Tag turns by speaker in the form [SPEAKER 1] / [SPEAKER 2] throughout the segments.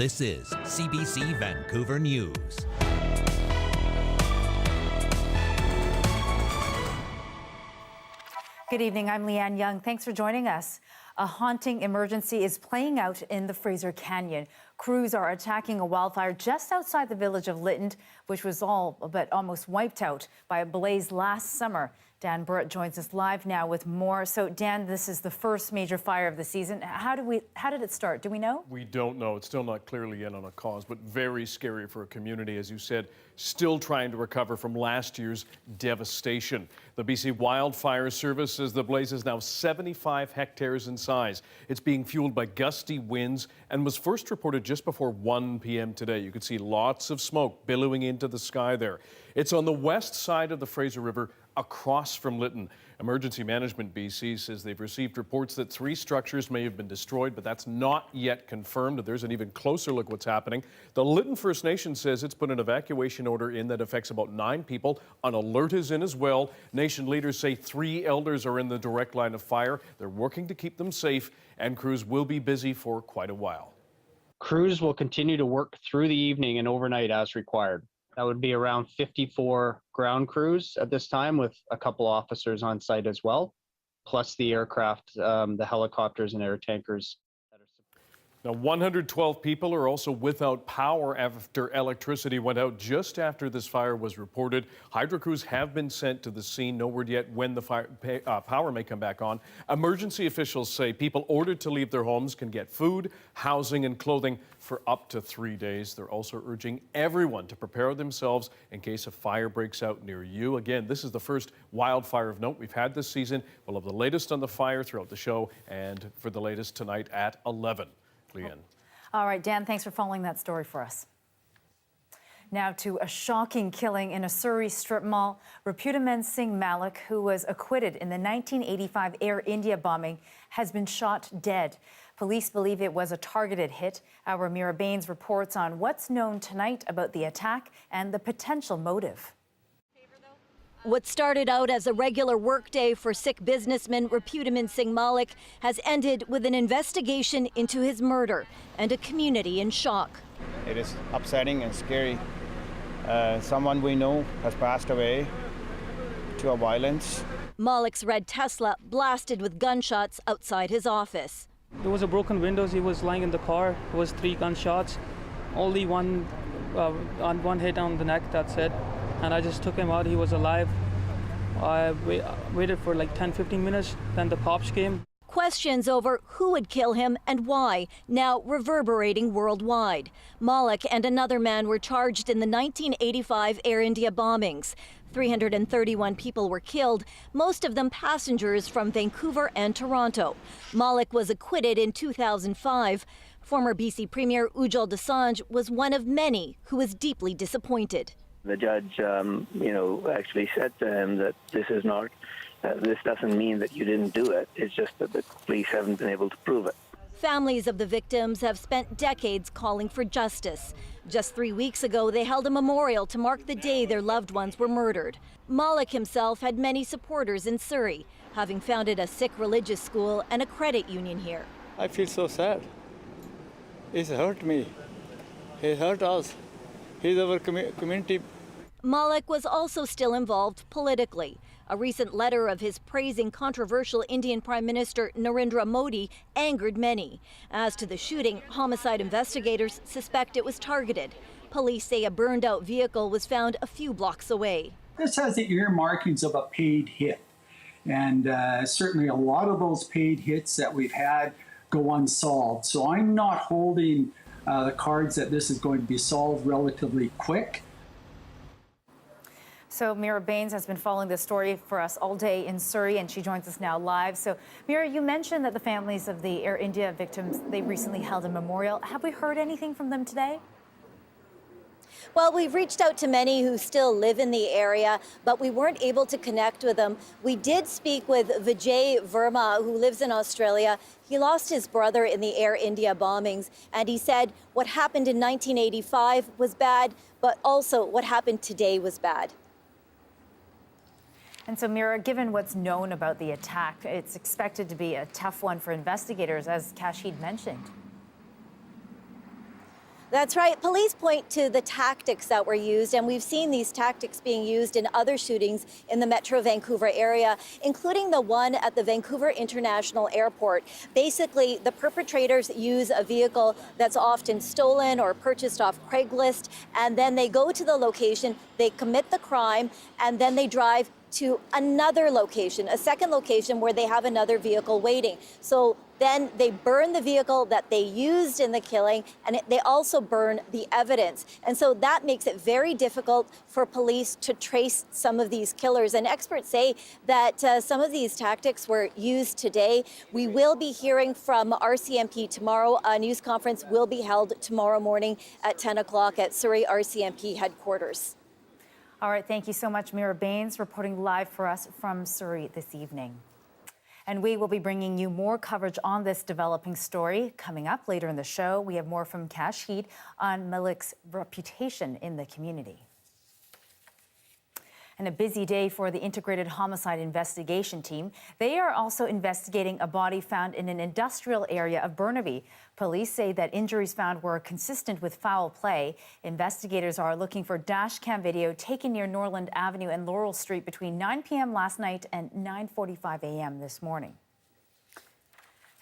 [SPEAKER 1] This is CBC Vancouver News.
[SPEAKER 2] Good evening, I'm Lien Yeung. Thanks for joining us. A haunting emergency is playing out in the Fraser Canyon. Crews are attacking a wildfire just outside the village of Lytton, which was all but almost wiped out by a blaze last summer. Dan Burrett joins us live now with more. So, Dan, this is the first major fire of the season. How did it start? Do we know?
[SPEAKER 3] We don't know. It's still not clearly in on a cause, but very scary for a community, as you said, still trying to recover from last year's devastation. The BC Wildfire Service says the blaze is now 75 hectares in size. It's being fueled by gusty winds and was first reported just before 1 p.m. today. You could see lots of smoke billowing into the sky there. It's on the west side of the Fraser River, across from Lytton. Emergency Management BC says they've received reports that 3 structures may have been destroyed, but that's not yet confirmed. There's an even closer look what's happening. The Lytton First Nation says it's put an evacuation order in that affects about 9 people. An alert is in as well. Nation leaders say 3 elders are in the direct line of fire. They're working to keep them safe, and crews will be busy for quite a while.
[SPEAKER 4] Crews will continue to work through the evening and overnight as required. That would be around 54 ground crews at this time, with a couple officers on site as well, plus the aircraft, the helicopters and air tankers.
[SPEAKER 3] Now, 112 people are also without power after electricity went out just after this fire was reported. Hydro crews have been sent to the scene. No word yet when the power may come back on. Emergency officials say people ordered to leave their homes can get food, housing, and clothing for up to 3 days. They're also urging everyone to prepare themselves in case a fire breaks out near you. Again, this is the first wildfire of note we've had this season. We'll have the latest on the fire throughout the show, and for the latest tonight at 11. Lien.
[SPEAKER 2] All right, Dan, thanks for following that story for us. Now to a shocking killing in a Surrey strip mall. Ripudaman Singh Malik, who was acquitted in the 1985 Air India bombing, has been shot dead. Police believe it was a targeted hit. Our Mira Baines reports on what's known tonight about the attack and the potential motive.
[SPEAKER 5] What started out as a regular workday for sick businessman Ripudaman Singh Malik has ended with an investigation into his murder and a community in shock.
[SPEAKER 6] It is upsetting and scary. Someone we know has passed away to a violence.
[SPEAKER 5] Malik's red Tesla blasted with gunshots outside his office.
[SPEAKER 7] There was a broken windows. He was lying in the car. There was 3 gunshots. Only one hit on the neck, that's it. And I just took him out. He was alive. I waited for like 10-15 minutes. Then the cops came.
[SPEAKER 5] Questions over who would kill him and why now reverberating worldwide. Malik and another man were charged in the 1985 Air India bombings. 331 people were killed, most of them passengers from Vancouver and Toronto. Malik was acquitted in 2005. Former BC Premier Ujjal Dosanjh was one of many who was deeply disappointed.
[SPEAKER 8] The judge, actually said to him that this doesn't mean that you didn't do it. It's just that the police haven't been able to prove it.
[SPEAKER 5] Families of the victims have spent decades calling for justice. Just 3 weeks ago, they held a memorial to mark the day their loved ones were murdered. Malik himself had many supporters in Surrey, having founded a Sikh religious school and a credit union here.
[SPEAKER 9] I feel so sad. He's hurt me. He hurt us. He's our community.
[SPEAKER 5] Malik was also still involved politically. A recent letter of his praising controversial Indian Prime Minister Narendra Modi angered many. As to the shooting, homicide investigators suspect it was targeted. Police say a burned out vehicle was found a few blocks away.
[SPEAKER 10] This has the earmarkings of a paid hit. And certainly a lot of those paid hits that we've had go unsolved. So I'm not holding the cards that this is going to be solved relatively quick.
[SPEAKER 2] So Mira Baines has been following this story for us all day in Surrey, and she joins us now live. So Mira, you mentioned that the families of the Air India victims, they recently held a memorial. Have we heard anything from them today?
[SPEAKER 5] Well, we've reached out to many who still live in the area, but we weren't able to connect with them. We did speak with Vijay Verma, who lives in Australia. He lost his brother in the Air India bombings, and he said what happened in 1985 was bad, but also what happened today was bad.
[SPEAKER 2] And so, Mira, given what's known about the attack, it's expected to be a tough one for investigators, as Kashid mentioned.
[SPEAKER 5] That's right. Police point to the tactics that were used, and we've seen these tactics being used in other shootings in the Metro Vancouver area, including the one at the Vancouver International Airport. Basically, the perpetrators use a vehicle that's often stolen or purchased off Craigslist, and then they go to the location, they commit the crime, and then they drive to another location, a second location where they have another vehicle waiting. So then they burn the vehicle that they used in the killing, and they also burn the evidence. And so that makes it very difficult for police to trace some of these killers. And experts say that some of these tactics were used today. We will be hearing from RCMP tomorrow. A news conference will be held tomorrow morning at 10 o'clock at Surrey RCMP headquarters.
[SPEAKER 2] All right, thank you so much, Mira Baines, reporting live for us from Surrey this evening. And we will be bringing you more coverage on this developing story coming up later in the show. We have more from Kash Heed on Malik's reputation in the community. And a busy day for the Integrated Homicide Investigation Team. They are also investigating a body found in an industrial area of Burnaby. Police say that injuries found were consistent with foul play. Investigators are looking for dash cam video taken near Norland Avenue and Laurel Street between 9 p.m. last night and 9:45 a.m. this morning.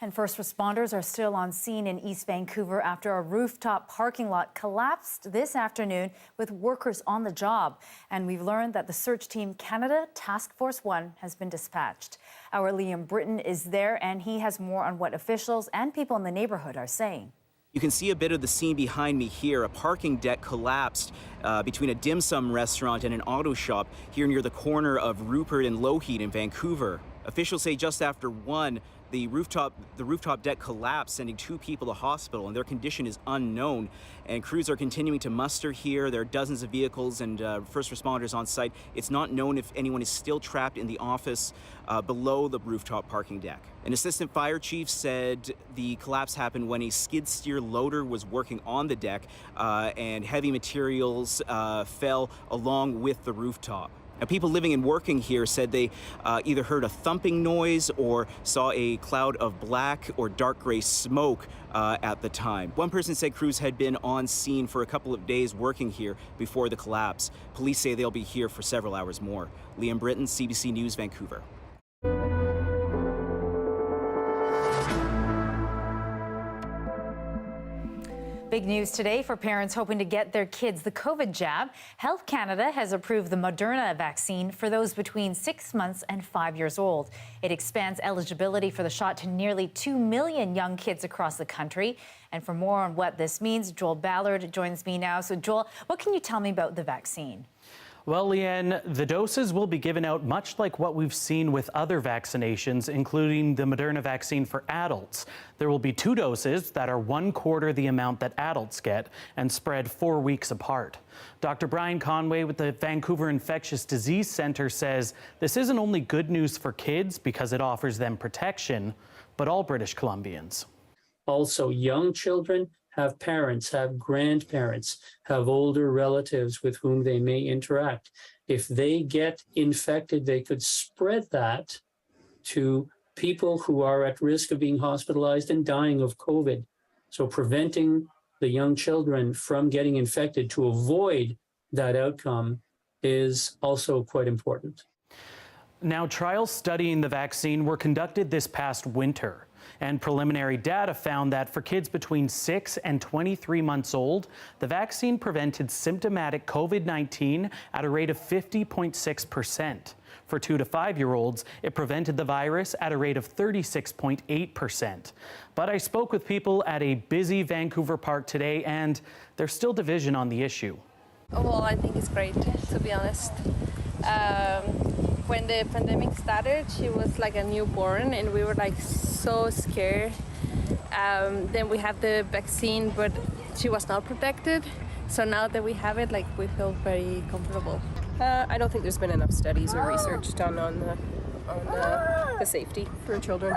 [SPEAKER 2] And first responders are still on scene in East Vancouver after a rooftop parking lot collapsed this afternoon with workers on the job. And we've learned that the search team Canada Task Force 1 has been dispatched. Our Liam Britton is there, and he has more on what officials and people in the neighborhood are saying.
[SPEAKER 11] You can see a bit of the scene behind me here. A parking deck collapsed between a dim sum restaurant and an auto shop here near the corner of Rupert and Lougheed in Vancouver. Officials say just after 1, the rooftop deck collapsed, sending 2 people to hospital, and their condition is unknown. And crews are continuing to muster here. There are dozens of vehicles and first responders on site. It's not known if anyone is still trapped in the office below the rooftop parking deck. An assistant fire chief said the collapse happened when a skid steer loader was working on the deck and heavy materials fell along with the rooftop. Now, people living and working here said they either heard a thumping noise or saw a cloud of black or dark gray smoke at the time. One person said crews had been on scene for a couple of days working here before the collapse. Police say they'll be here for several hours more. Liam Britton, CBC News, Vancouver.
[SPEAKER 2] Big news today for parents hoping to get their kids the COVID jab. Health Canada has approved the Moderna vaccine for those between 6 months and 5 years old. It expands eligibility for the shot to nearly 2 million young kids across the country. And for more on what this means, Joel Ballard joins me now. So Joel, what can you tell me about the vaccine?
[SPEAKER 12] Well, Lien, the doses will be given out much like what we've seen with other vaccinations, including the Moderna vaccine for adults. There will be 2 doses that are 1/4 the amount that adults get and spread 4 weeks apart. Dr. Brian Conway with the Vancouver Infectious Disease Centre says this isn't only good news for kids because it offers them protection, but all British Columbians.
[SPEAKER 13] Also, young children have parents, have grandparents, have older relatives with whom they may interact. If they get infected, they could spread that to people who are at risk of being hospitalized and dying of COVID. So preventing the young children from getting infected to avoid that outcome is also quite important.
[SPEAKER 12] Now, trials studying the vaccine were conducted this past winter. And preliminary data found that for kids between 6 and 23 months old, the vaccine prevented symptomatic COVID-19 at a rate of 50.6%. For 2 to 5-year-olds, it prevented the virus at a rate of 36.8%. But I spoke with people at a busy Vancouver park today, and there's still division on the issue.
[SPEAKER 14] Well, I think it's great, to be honest. When the pandemic started, she was like a newborn and we were like so scared. Then we have the vaccine, but she was not protected. So now that we have it, like we feel very comfortable.
[SPEAKER 15] I don't think there's been enough studies or research done on the safety for children.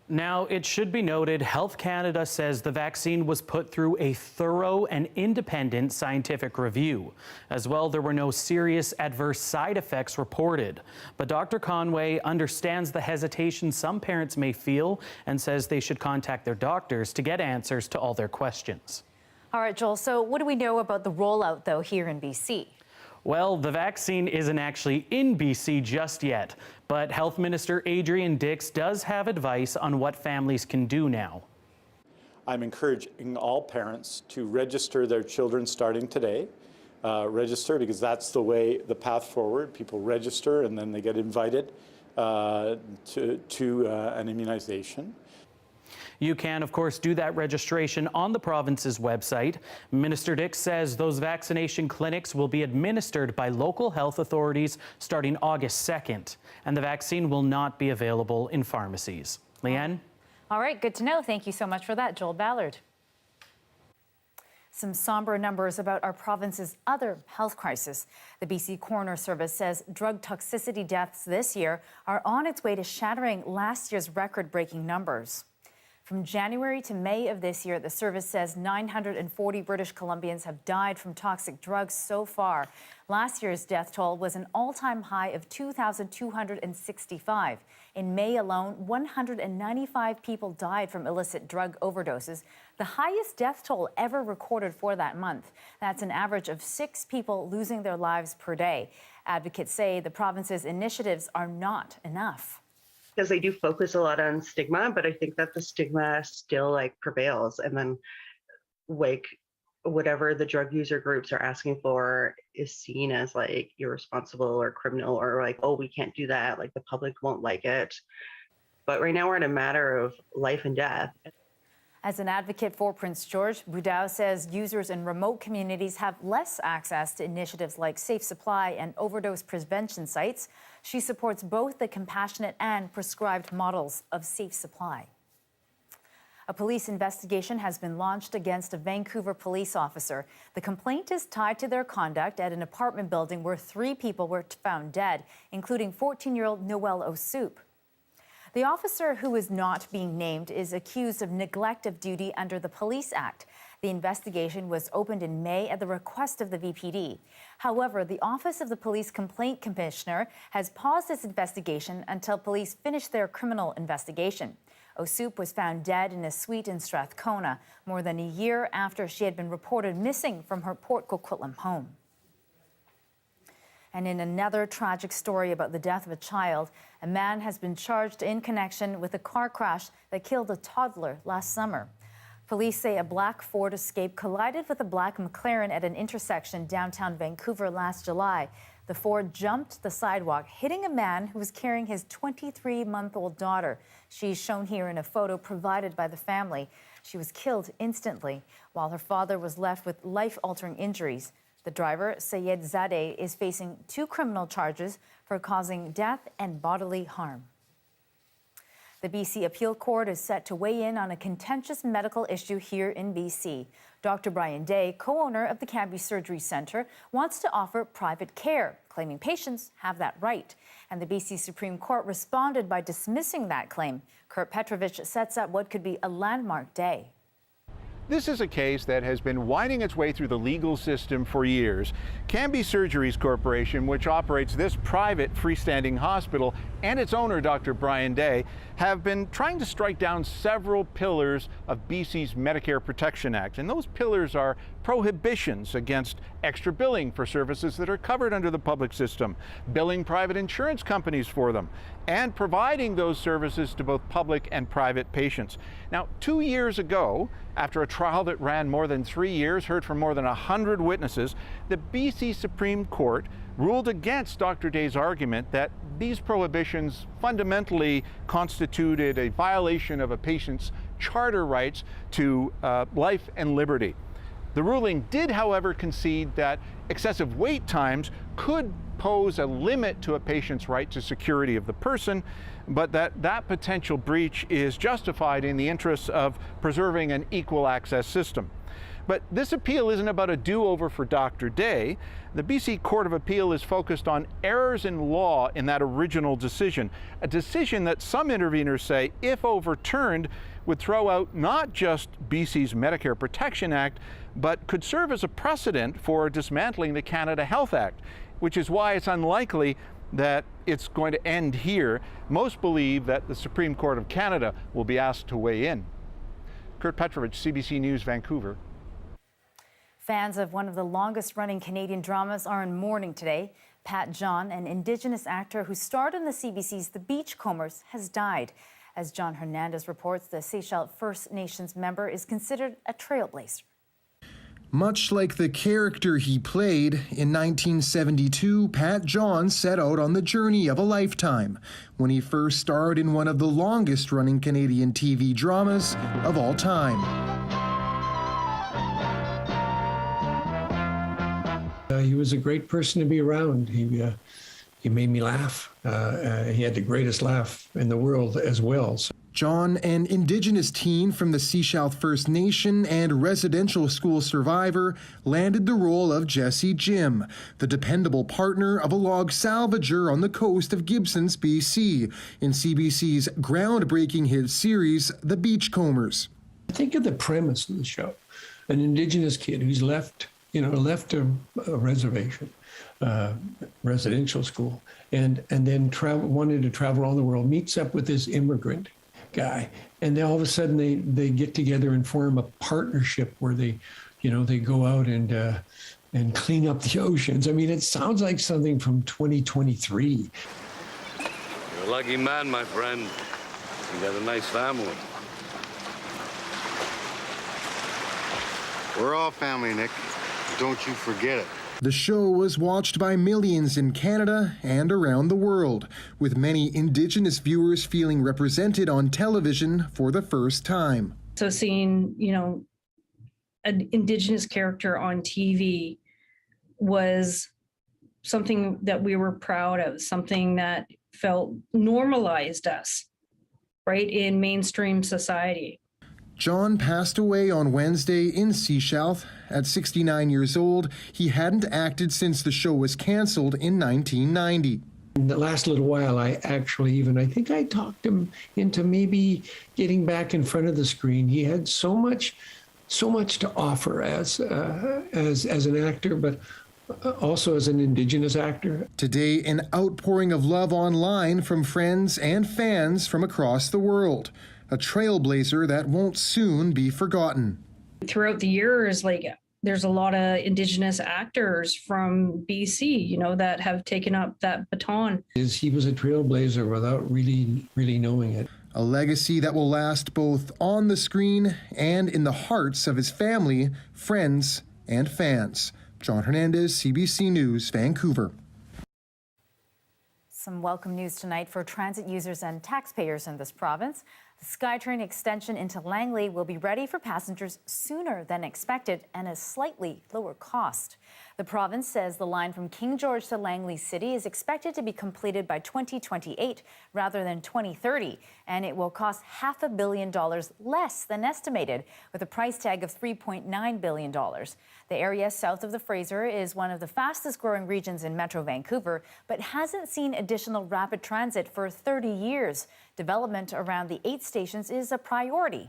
[SPEAKER 12] Now, it should be noted, Health Canada says the vaccine was put through a thorough and independent scientific review. As well, there were no serious adverse side effects reported. But Dr. Conway understands the hesitation some parents may feel and says they should contact their doctors to get answers to all their questions.
[SPEAKER 2] All right, Joel, so what do we know about the rollout, though, here in BC?
[SPEAKER 12] Well, the vaccine isn't actually in BC just yet, but Health Minister Adrian Dix does have advice on what families can do now.
[SPEAKER 16] I'm encouraging all parents to register their children starting today. Register because that's the path forward. People register and then they get invited to an immunization.
[SPEAKER 12] You can, of course, do that registration on the province's website. Minister Dix says those vaccination clinics will be administered by local health authorities starting August 2nd, and the vaccine will not be available in pharmacies. Leanne?
[SPEAKER 2] All right, good to know. Thank you so much for that, Joel Ballard. Some somber numbers about our province's other health crisis. The BC Coroner Service says drug toxicity deaths this year are on its way to shattering last year's record-breaking numbers. From January to May of this year, the service says 940 British Columbians have died from toxic drugs so far. Last year's death toll was an all-time high of 2,265. In May alone, 195 people died from illicit drug overdoses, the highest death toll ever recorded for that month. That's an average of 6 people losing their lives per day. Advocates say the province's initiatives are not enough.
[SPEAKER 17] Because they do focus a lot on stigma, but I think that the stigma still prevails. And then whatever the drug user groups are asking for is seen as irresponsible or criminal or oh, we can't do that. The public won't like it. But right now we're in a matter of life and death.
[SPEAKER 2] As an advocate for Prince George, Boudreau says users in remote communities have less access to initiatives like Safe Supply and overdose prevention sites. She supports both the compassionate and prescribed models of safe supply. A police investigation has been launched against a Vancouver police officer. The complaint is tied to their conduct at an apartment building where 3 people were found dead, including 14-year-old Noel O'Soup. The officer, who is not being named, is accused of neglect of duty under the Police Act. The investigation was opened in May at the request of the VPD. However, the Office of the Police Complaint Commissioner has paused its investigation until police finish their criminal investigation. O'Soup was found dead in a suite in Strathcona more than a year after she had been reported missing from her Port Coquitlam home. And in another tragic story about the death of a child, a man has been charged in connection with a car crash that killed a toddler last summer. Police say a black Ford Escape collided with a black McLaren at an intersection downtown Vancouver last July. The Ford jumped the sidewalk, hitting a man who was carrying his 23-month-old daughter. She's shown here in a photo provided by the family. She was killed instantly, while her father was left with life-altering injuries. The driver, Sayed Zadeh, is facing 2 criminal charges for causing death and bodily harm. The BC Appeal Court is set to weigh in on a contentious medical issue here in BC. Dr. Brian Day, co-owner of the Cambie Surgery Centre, wants to offer private care, claiming patients have that right. And the BC Supreme Court responded by dismissing that claim. Kurt Petrovich sets up what could be a landmark day.
[SPEAKER 18] This is a case that has been winding its way through the legal system for years. Cambie Surgeries Corporation, which operates this private freestanding hospital, and its owner, Dr. Brian Day, have been trying to strike down several pillars of BC's Medicare Protection Act. And those pillars are prohibitions against extra billing for services that are covered under the public system, billing private insurance companies for them, and providing those services to both public and private patients. Now, 2 years ago, after a trial that ran more than 3 years, heard from more than 100 witnesses, the BC Supreme Court ruled against Dr. Day's argument that these prohibitions fundamentally constituted a violation of a patient's charter rights to life and liberty. The ruling did, however, concede that excessive wait times could pose a limit to a patient's right to security of the person, but that potential breach is justified in the interests of preserving an equal access system. But this appeal isn't about a do-over for Dr. Day. The BC Court of Appeal is focused on errors in law in that original decision, a decision that some interveners say, if overturned, would throw out not just BC's Medicare Protection Act, but could serve as a precedent for dismantling the Canada Health Act, which is why it's unlikely that it's going to end here. Most believe that the Supreme Court of Canada will be asked to weigh in. Kurt Petrovich, CBC News, Vancouver.
[SPEAKER 2] Fans of one of the longest-running Canadian dramas are in mourning today. Pat John, an Indigenous actor who starred in the CBC's The Beachcombers, has died. As John Hernandez reports, the Seychelles First Nations member is considered a trailblazer.
[SPEAKER 19] Much like the character he played, in 1972, Pat John set out on the journey of a lifetime when he first starred in one of the longest-running Canadian TV dramas of all time.
[SPEAKER 20] He was a great person to be around. He made me laugh. He had the greatest laugh in the world as well.
[SPEAKER 19] John, an Indigenous teen from the Seychelles First Nation and residential school survivor, landed the role of Jesse Jim, the dependable partner of a log salvager on the coast of Gibsons, BC, in CBC's groundbreaking hit series, The Beachcombers.
[SPEAKER 20] Think of the premise of the show. An Indigenous kid who's left a reservation, residential school, and then wanted to travel around the world, meets up with this immigrant guy, and then all of a sudden they get together and form a partnership where they go out and clean up the oceans. I mean, it sounds like something from 2023.
[SPEAKER 21] You're a lucky man, my friend. You got a nice family.
[SPEAKER 22] We're all family, Nick. Don't you forget it.
[SPEAKER 19] The show was watched by millions in Canada and around the world, with many Indigenous viewers feeling represented on television for the first time.
[SPEAKER 23] So seeing, an Indigenous character on TV was something that we were proud of, something that felt normalized us, right, in mainstream society.
[SPEAKER 19] John passed away on Wednesday in Seychelles. At 69 years old, he hadn't acted since the show was canceled in 1990.
[SPEAKER 20] In the last little while, I think I talked him into maybe getting back in front of the screen. He had so much to offer as an actor, but also as an Indigenous actor.
[SPEAKER 19] Today, an outpouring of love online from friends and fans from across the world. A trailblazer that won't soon be forgotten.
[SPEAKER 23] Throughout the years, there's a lot of Indigenous actors from BC, that have taken up that baton.
[SPEAKER 20] He was a trailblazer without really knowing it.
[SPEAKER 19] A legacy that will last both on the screen and in the hearts of his family, friends, and fans. John Hernandez, CBC News, Vancouver.
[SPEAKER 2] Some welcome news tonight for transit users and taxpayers in this province. The SkyTrain extension into Langley will be ready for passengers sooner than expected and at a slightly lower cost. The province says the line from King George to Langley City is expected to be completed by 2028 rather than 2030, and it will cost $500 million less than estimated, with a price tag of $3.9 billion. The area south of the Fraser is one of the fastest growing regions in Metro Vancouver, but hasn't seen additional rapid transit for 30 years. Development around the 8 stations is a priority.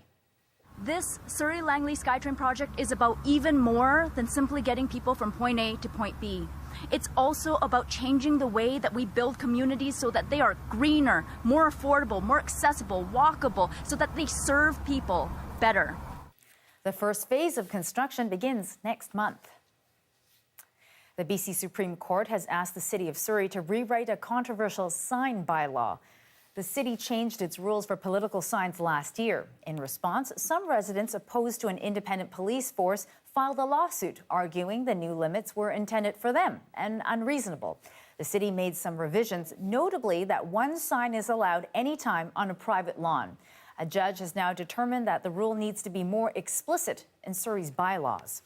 [SPEAKER 24] This Surrey Langley SkyTrain project is about even more than simply getting people from point A to point B. It's also about changing the way that we build communities so that they are greener, more affordable, more accessible, walkable, so that they serve people better.
[SPEAKER 2] The first phase of construction begins next month. The BC Supreme Court has asked the City of Surrey to rewrite a controversial sign bylaw. The city changed its rules for political signs last year. In response, some residents opposed to an independent police force filed a lawsuit, arguing the new limits were intended for them and unreasonable. The city made some revisions, notably that one sign is allowed anytime on a private lawn. A judge has now determined that the rule needs to be more explicit in Surrey's bylaws.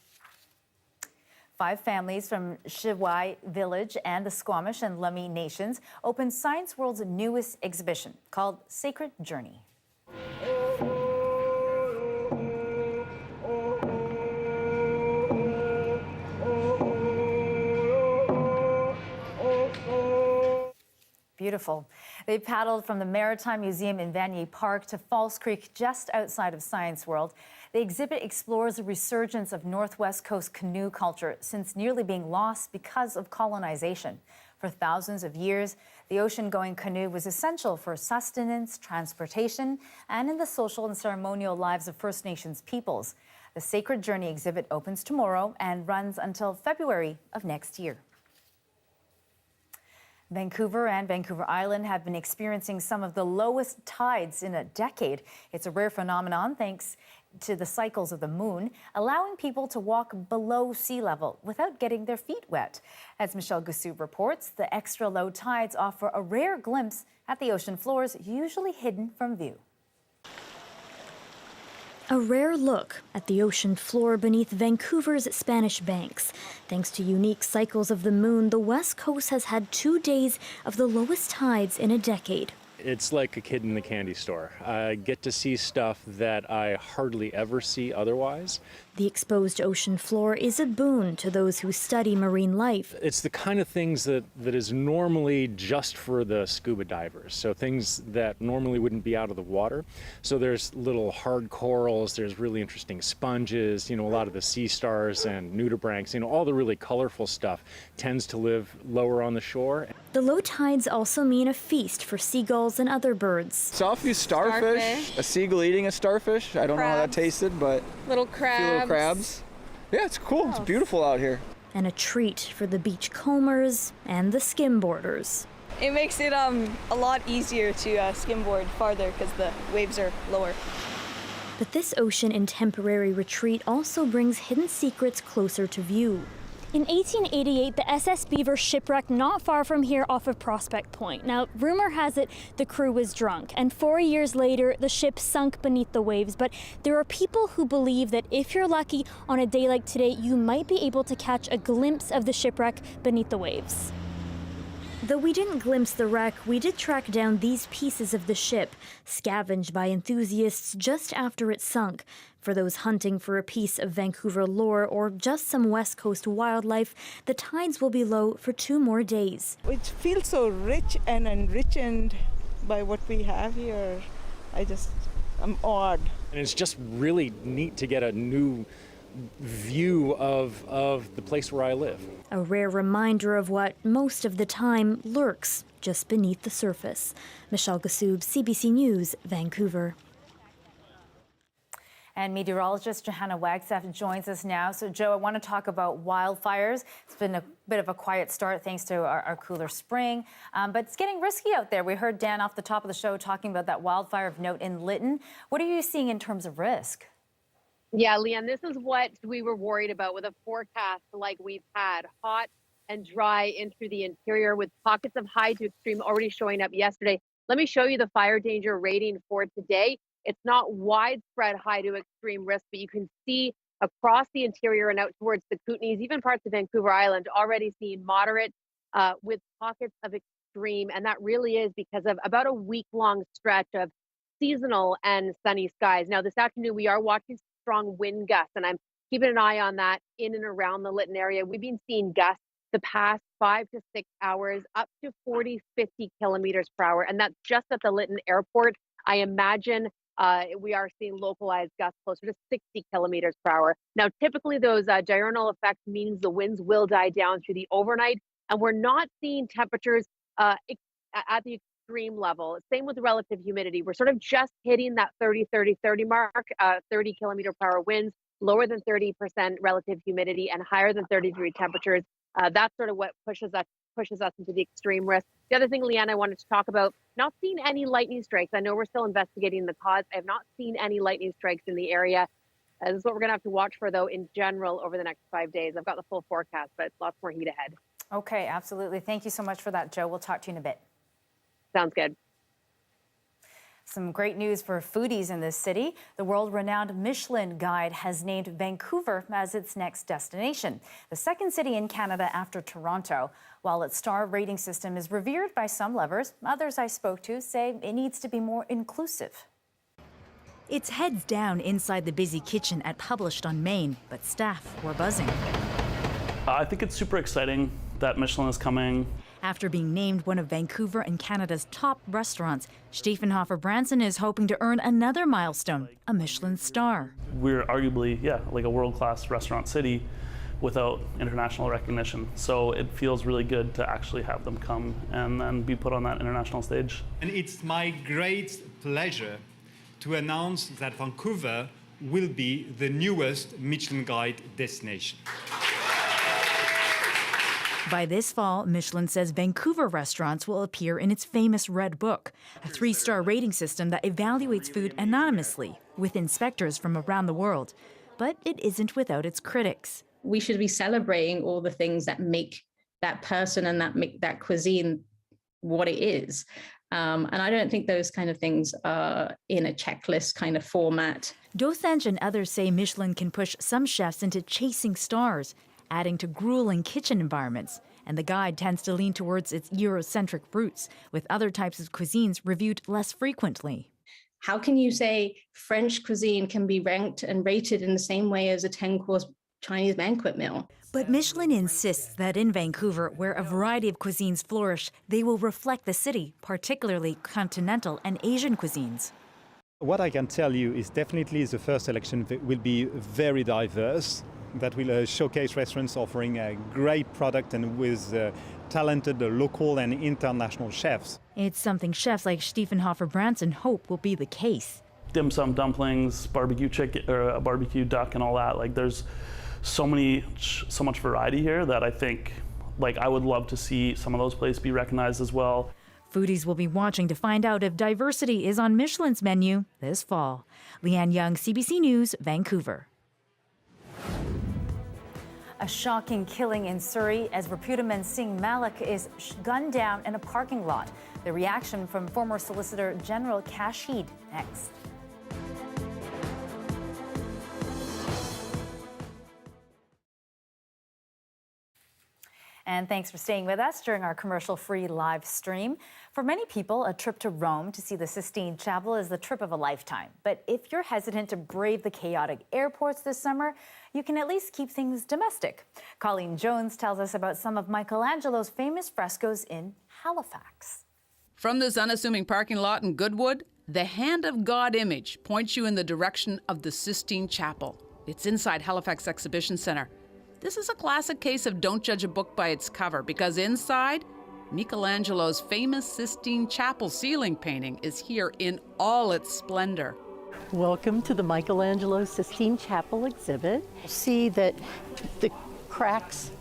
[SPEAKER 2] 5 families from Shiwai Village and the Squamish and Lummi Nations opened Science World's newest exhibition called Sacred Journey. Beautiful. They paddled from the Maritime Museum in Vanier Park to False Creek just outside of Science World. The exhibit explores the resurgence of Northwest Coast canoe culture since nearly being lost because of colonization. For thousands of years, the ocean-going canoe was essential for sustenance, transportation, and in the social and ceremonial lives of First Nations peoples. The Sacred Journey exhibit opens tomorrow and runs until February of next year. Vancouver and Vancouver Island have been experiencing some of the lowest tides in a decade. It's a rare phenomenon thanks to the cycles of the moon, allowing people to walk below sea level without getting their feet wet. As Michelle Gussoub reports, the extra low tides offer a rare glimpse at the ocean floors, usually hidden from view.
[SPEAKER 1] A rare look at the ocean floor beneath Vancouver's Spanish banks. Thanks to unique cycles of the moon, the West Coast has had 2 days of the lowest tides in a decade.
[SPEAKER 3] It's like a kid in the candy store. I get to see stuff that I hardly ever see otherwise.
[SPEAKER 1] The exposed ocean floor is a boon to those who study marine life.
[SPEAKER 3] It's the kind of things that is normally just for the scuba divers. So things that normally wouldn't be out of the water. So there's little hard corals, there's really interesting sponges, a lot of the sea stars and nudibranchs, all the really colorful stuff tends to live lower on the shore.
[SPEAKER 1] The low tides also mean a feast for seagulls and other birds.
[SPEAKER 4] Saw a few starfish, a seagull eating a starfish. I don't know how that tasted, but
[SPEAKER 6] little crabs.
[SPEAKER 4] Yeah, it's cool. It's beautiful out here.
[SPEAKER 1] And a treat for the beach combers and the skimboarders.
[SPEAKER 6] It makes it a lot easier to skimboard farther because the waves are lower.
[SPEAKER 1] But this ocean in temporary retreat also brings hidden secrets closer to view. In 1888, the SS Beaver shipwrecked not far from here off of Prospect Point. Now, rumor has it the crew was drunk, and 4 years later, the ship sunk beneath the waves. But there are people who believe that if you're lucky, on a day like today, you might be able to catch a glimpse of the shipwreck beneath the waves. Though we didn't glimpse the wreck, we did track down these pieces of the ship, scavenged by enthusiasts just after it sunk. For those hunting for a piece of Vancouver lore or just some West Coast wildlife, the tides will be low for 2 more days.
[SPEAKER 25] It feels so rich and enriched by what we have here. I'm awed.
[SPEAKER 3] And it's just really neat to get a new view of the place where I live.
[SPEAKER 1] A rare reminder of what, most of the time, lurks just beneath the surface. Michelle Gussoub, CBC News, Vancouver.
[SPEAKER 2] And meteorologist Johanna Wagstaffe joins us now. So, Joe, I want to talk about wildfires. It's been a bit of a quiet start thanks to our cooler spring, but it's getting risky out there. We heard Dan off the top of the show talking about that wildfire of note in Lytton. What are you seeing in terms of risk?
[SPEAKER 26] Yeah, Leanne, this is what we were worried about with a forecast like we've had. Hot and dry in through the interior with pockets of high to extreme already showing up yesterday. Let me show you the fire danger rating for today. It's not widespread high to extreme risk, but you can see across the interior and out towards the Kootenays, even parts of Vancouver Island, already seeing moderate with pockets of extreme. And that really is because of about a week-long stretch of seasonal and sunny skies. Now, this afternoon, we are watching strong wind gusts, and I'm keeping an eye on that in and around the Lytton area. We've been seeing gusts the past 5 to 6 hours up to 40, 50 kilometers per hour. And that's just at the Lytton airport. I imagine we are seeing localized gusts closer to 60 kilometers per hour. Now, typically those diurnal effects means the winds will die down through the overnight, and we're not seeing temperatures at the extreme level. Same with relative humidity. We're sort of just hitting that 30 mark, 30 kilometer per hour winds, lower than 30% relative humidity, and higher than 30-degree temperatures. That's sort of what pushes us into the extreme risk. The other thing, Leanne, I wanted to talk about, not seeing any lightning strikes. I know we're still investigating the cause. I have not seen any lightning strikes in the area. This is what we're going to have to watch for, though, in general over the next 5 days. I've got the full forecast, but lots more heat ahead.
[SPEAKER 2] Okay, absolutely. Thank you so much for that, Joe. We'll talk to you in a bit.
[SPEAKER 26] Sounds good.
[SPEAKER 2] Some great news for foodies in this city. The world-renowned Michelin guide has named Vancouver as its next destination, the second city in Canada after Toronto. While its star rating system is revered by some lovers, others I spoke to say it needs to be more inclusive.
[SPEAKER 27] It's heads down inside the busy kitchen at Published on Main, but staff were buzzing.
[SPEAKER 28] I think it's super exciting that Michelin is coming.
[SPEAKER 27] After being named one of Vancouver and Canada's top restaurants, Stiefenhofer Branson is hoping to earn another milestone, a Michelin star.
[SPEAKER 28] We're arguably, like a world-class restaurant city, without international recognition. So it feels really good to actually have them come and then be put on that international stage.
[SPEAKER 5] And it's my great pleasure to announce that Vancouver will be the newest Michelin Guide destination.
[SPEAKER 27] By this fall, Michelin says Vancouver restaurants will appear in its famous Red Book, a 3-star rating system that evaluates food anonymously with inspectors from around the world. But it isn't without its critics.
[SPEAKER 23] We should be celebrating all the things that make that person and that make that cuisine what it is. And I don't think those kind of things are in a checklist kind of format.
[SPEAKER 27] Dothanj and others say Michelin can push some chefs into chasing stars, adding to grueling kitchen environments. And the guide tends to lean towards its Eurocentric roots, with other types of cuisines reviewed less frequently.
[SPEAKER 23] How can you say French cuisine can be ranked and rated in the same way as a 10-course Chinese banquet meal?
[SPEAKER 27] But Michelin insists that in Vancouver, where a variety of cuisines flourish, they will reflect the city, particularly continental and Asian cuisines.
[SPEAKER 7] What I can tell you is definitely the first selection will be very diverse, that will showcase restaurants offering a great product and with talented local and international chefs.
[SPEAKER 27] It's something chefs like Stiefenhofer Branson hope will be the case.
[SPEAKER 28] Dim sum dumplings, barbecue chicken or barbecue duck and all that. Like there's so much variety here that I think I would love to see some of those places be recognized as well.
[SPEAKER 27] Foodies will be watching to find out if diversity is on Michelin's menu this fall. Lien Yeung, CBC News, Vancouver.
[SPEAKER 2] A shocking killing in Surrey as Ripudaman Singh Malik is gunned down in a parking lot. The reaction from former Solicitor General Kashid next. And thanks for staying with us during our commercial-free live stream. For many people, a trip to Rome to see the Sistine Chapel is the trip of a lifetime. But if you're hesitant to brave the chaotic airports this summer, you can at least keep things domestic. Colleen Jones tells us about some of Michelangelo's famous frescoes in Halifax.
[SPEAKER 8] From this unassuming parking lot in Goodwood, the Hand of God image points you in the direction of the Sistine Chapel. It's inside Halifax Exhibition Centre. This is a classic case of don't judge a book by its cover, because inside, Michelangelo's famous Sistine Chapel ceiling painting is here in all its splendor.
[SPEAKER 9] Welcome to the Michelangelo Sistine Chapel exhibit. See that the cracks,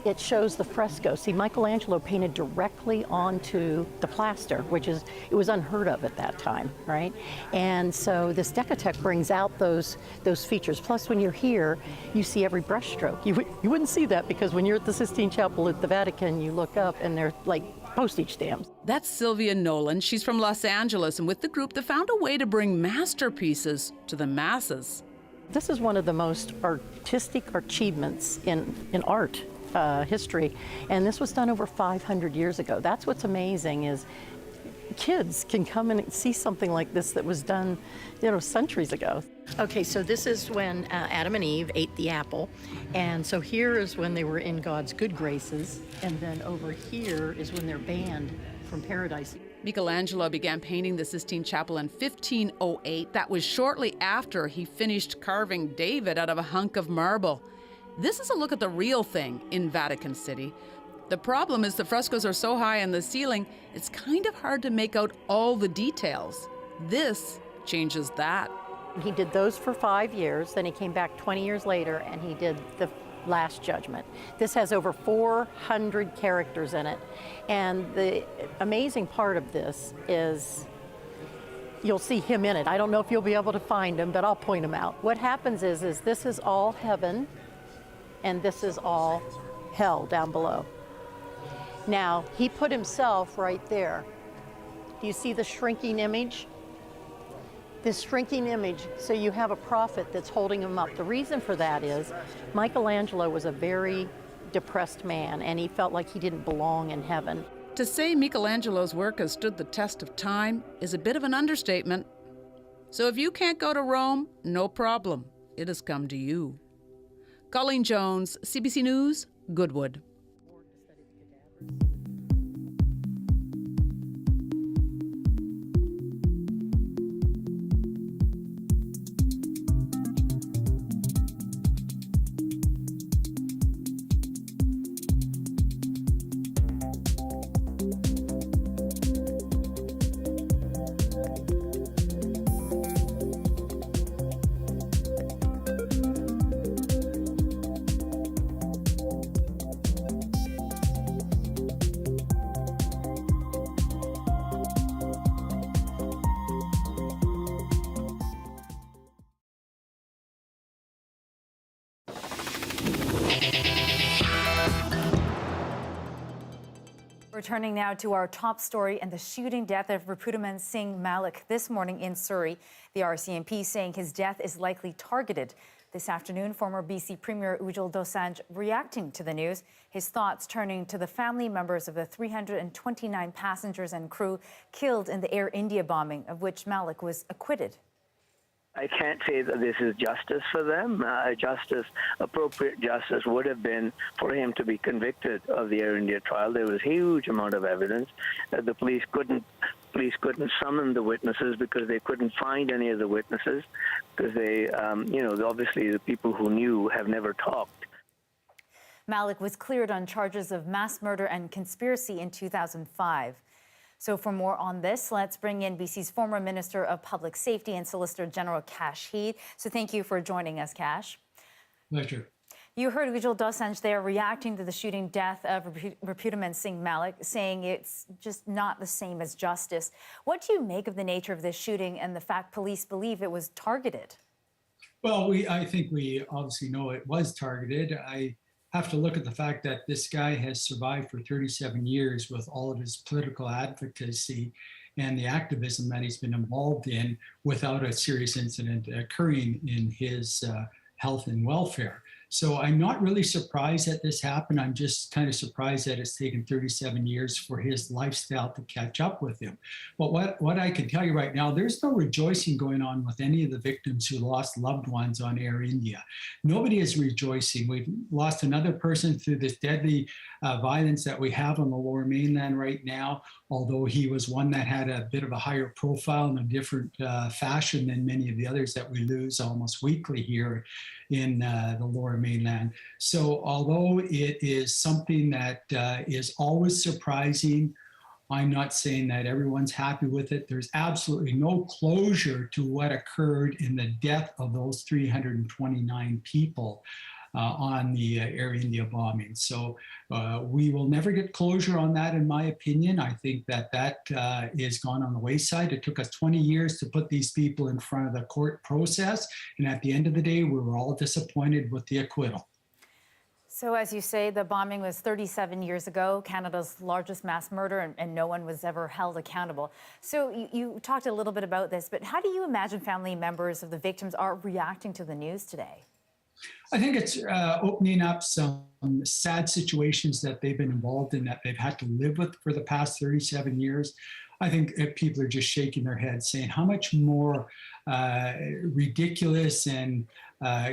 [SPEAKER 9] it shows the fresco. See, Michelangelo painted directly onto the plaster, it was unheard of at that time, right? And so this Decatech brings out those features. Plus, when you're here, you see every brushstroke. You wouldn't see that because when you're at the Sistine Chapel at the Vatican, you look up and they're like postage stamps.
[SPEAKER 8] That's Sylvia Nolan. She's from Los Angeles and with the group that found a way to bring masterpieces to the masses.
[SPEAKER 9] This is one of the most artistic achievements in art history, and this was done over 500 years ago. That's what's amazing is kids can come and see something like this that was done, centuries ago. Okay, so this is when Adam and Eve ate the apple, and so here is when they were in God's good graces, and then over here is when they're banned from paradise.
[SPEAKER 8] Michelangelo began painting the Sistine Chapel in 1508. That was shortly after he finished carving David out of a hunk of marble. This is a look at the real thing in Vatican City. The problem is the frescoes are so high in the ceiling, it's kind of hard to make out all the details. This changes that.
[SPEAKER 9] He did those for 5 years, then he came back 20 years later and he did the Last Judgment. This has over 400 characters in it. And the amazing part of this is you'll see him in it. I don't know if you'll be able to find him, but I'll point him out. What happens is this is all heaven and this is all hell down below. Now, he put himself right there. Do you see the shrinking image? This shrinking image, so you have a prophet that's holding him up. The reason for that is Michelangelo was a very depressed man and he felt like he didn't belong in heaven.
[SPEAKER 8] To say Michelangelo's work has stood the test of time is a bit of an understatement. So if you can't go to Rome, no problem. It has come to you. Colleen Jones, CBC News, Goodwood.
[SPEAKER 2] Returning now to our top story and the shooting death of Ripudaman Singh Malik this morning in Surrey. The RCMP saying his death is likely targeted. This afternoon, former BC Premier Ujjal Dosanjh reacting to the news, his thoughts turning to the family members of the 329 passengers and crew killed in the Air India bombing, of which Malik was acquitted.
[SPEAKER 10] I can't say that this is justice for them. Appropriate justice would have been for him to be convicted of the Air India trial. There was a huge amount of evidence that the police couldn't summon the witnesses because they couldn't find any of the witnesses because they, obviously the people who knew have never talked.
[SPEAKER 2] Malik was cleared on charges of mass murder and conspiracy in 2005. So for more on this, let's bring in BC's former Minister of Public Safety and Solicitor General Kash Heed. So thank you for joining us, Kash.
[SPEAKER 20] Pleasure.
[SPEAKER 2] You heard Ujjal Dosanjh there reacting to the shooting death of Ripudaman Singh Malik, saying it's just not the same as justice. What do you make of the nature of this shooting and the fact police believe it was targeted?
[SPEAKER 11] Well, I think we obviously know it was targeted. I have to look at the fact that this guy has survived for 37 years with all of his political advocacy and the activism that he's been involved in without a serious incident occurring in his health and welfare. So I'm not really surprised that this happened. I'm just kind of surprised that it's taken 37 years for his lifestyle to catch up with him. But what I can tell you right now, there's no rejoicing going on with any of the victims who lost loved ones on Air India. Nobody is rejoicing. We've lost another person through this deadly violence that we have on the Lower Mainland right now, although he was one that had a bit of a higher profile in a different fashion than many of the others that we lose almost weekly here in the Lower Mainland. So although it is something that is always surprising, I'm not saying that everyone's happy with it. There's absolutely no closure to what occurred in the death of those 329 people on the Air India bombing. So we will never get closure on that, in my opinion. I think that is gone on the wayside. It took us 20 years to put these people in front of the court process. And at the end of the day, we were all disappointed with the acquittal.
[SPEAKER 2] So as you say, the bombing was 37 years ago, Canada's largest mass murder, and no one was ever held accountable. So you talked a little bit about this, but how do you imagine family members of the victims are reacting to the news today?
[SPEAKER 11] I think it's opening up some sad situations that they've been involved in, that they've had to live with for the past 37 years. I think people are just shaking their heads saying how much more ridiculous and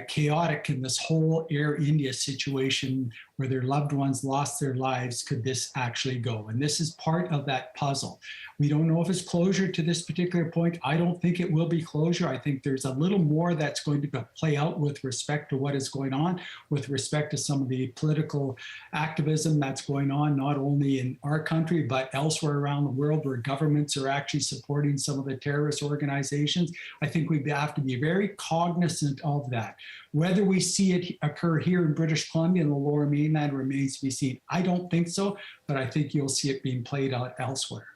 [SPEAKER 11] chaotic can this whole Air India situation where their loved ones lost their lives could this actually go? And this is part of that puzzle. We don't know if it's closure to this particular point. I don't think it will be closure. I think there's a little more that's going to play out with respect to what is going on, with respect to some of the political activism that's going on, not only in our country, but elsewhere around the world where governments are actually supporting some of the terrorist organizations. I think we have to be very cognizant of that. Whether we see it occur here in British Columbia and the Lower Mainland remains to be seen. I don't think so, but I think you'll see it being played out elsewhere.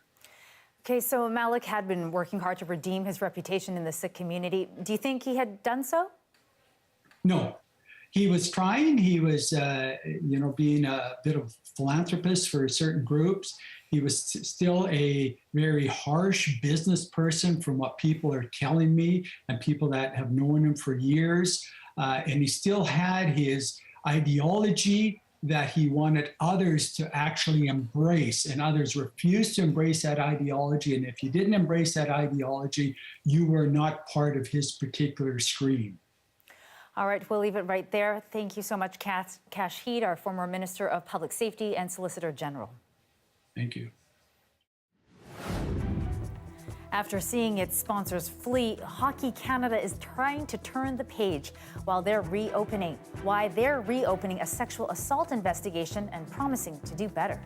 [SPEAKER 2] Okay, so Malik had been working hard to redeem his reputation in the Sikh community. Do you think he had done so?
[SPEAKER 11] No. He was trying. He was, being a bit of philanthropist for certain groups. He was still a very harsh business person from what people are telling me and people that have known him for years. And he still had his ideology that he wanted others to actually embrace, and others refused to embrace that ideology. And if you didn't embrace that ideology, you were not part of his particular stream.
[SPEAKER 2] All right, we'll leave it right there. Thank you so much, Kash Heed, our former Minister of Public Safety and Solicitor General.
[SPEAKER 11] Thank you.
[SPEAKER 2] After seeing its sponsors flee, Hockey Canada is trying to turn the page while they're reopening. Why they're reopening a sexual assault investigation and promising to do better.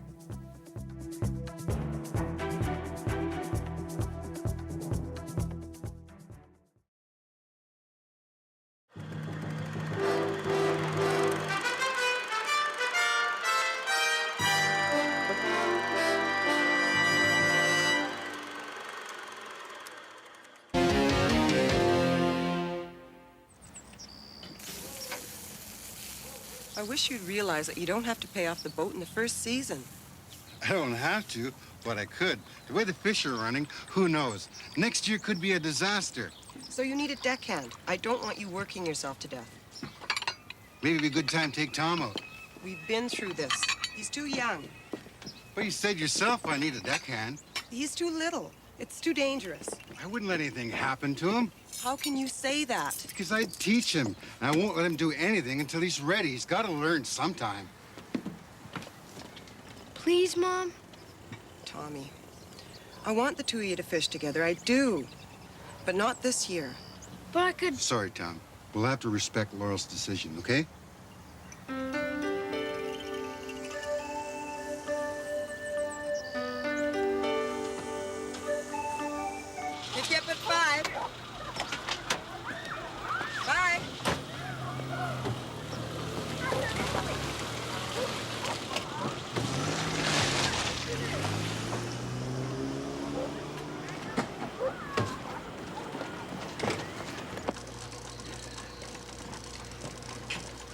[SPEAKER 12] I wish you'd realize that you don't have to pay off the boat in the first season.
[SPEAKER 22] I don't have to, but I could. The way the fish are running, who knows? Next year could be a disaster.
[SPEAKER 12] So you need a deckhand. I don't want you working yourself to death.
[SPEAKER 22] Maybe it'd be a good time to take Tom out.
[SPEAKER 12] We've been through this. He's too young.
[SPEAKER 22] Well, you said yourself I need a deckhand.
[SPEAKER 12] He's too little. It's too dangerous.
[SPEAKER 22] I wouldn't let anything happen to him.
[SPEAKER 12] How can you say that?
[SPEAKER 22] Because I'd teach him, and I won't let him do anything until he's ready. He's got to learn sometime.
[SPEAKER 12] Please, Mom? Tommy, I want the two of you to fish together. I do. But not this year.
[SPEAKER 22] But I could... Sorry, Tom. We'll have to respect Laurel's decision, okay?
[SPEAKER 12] Pick you up at 5. Bye.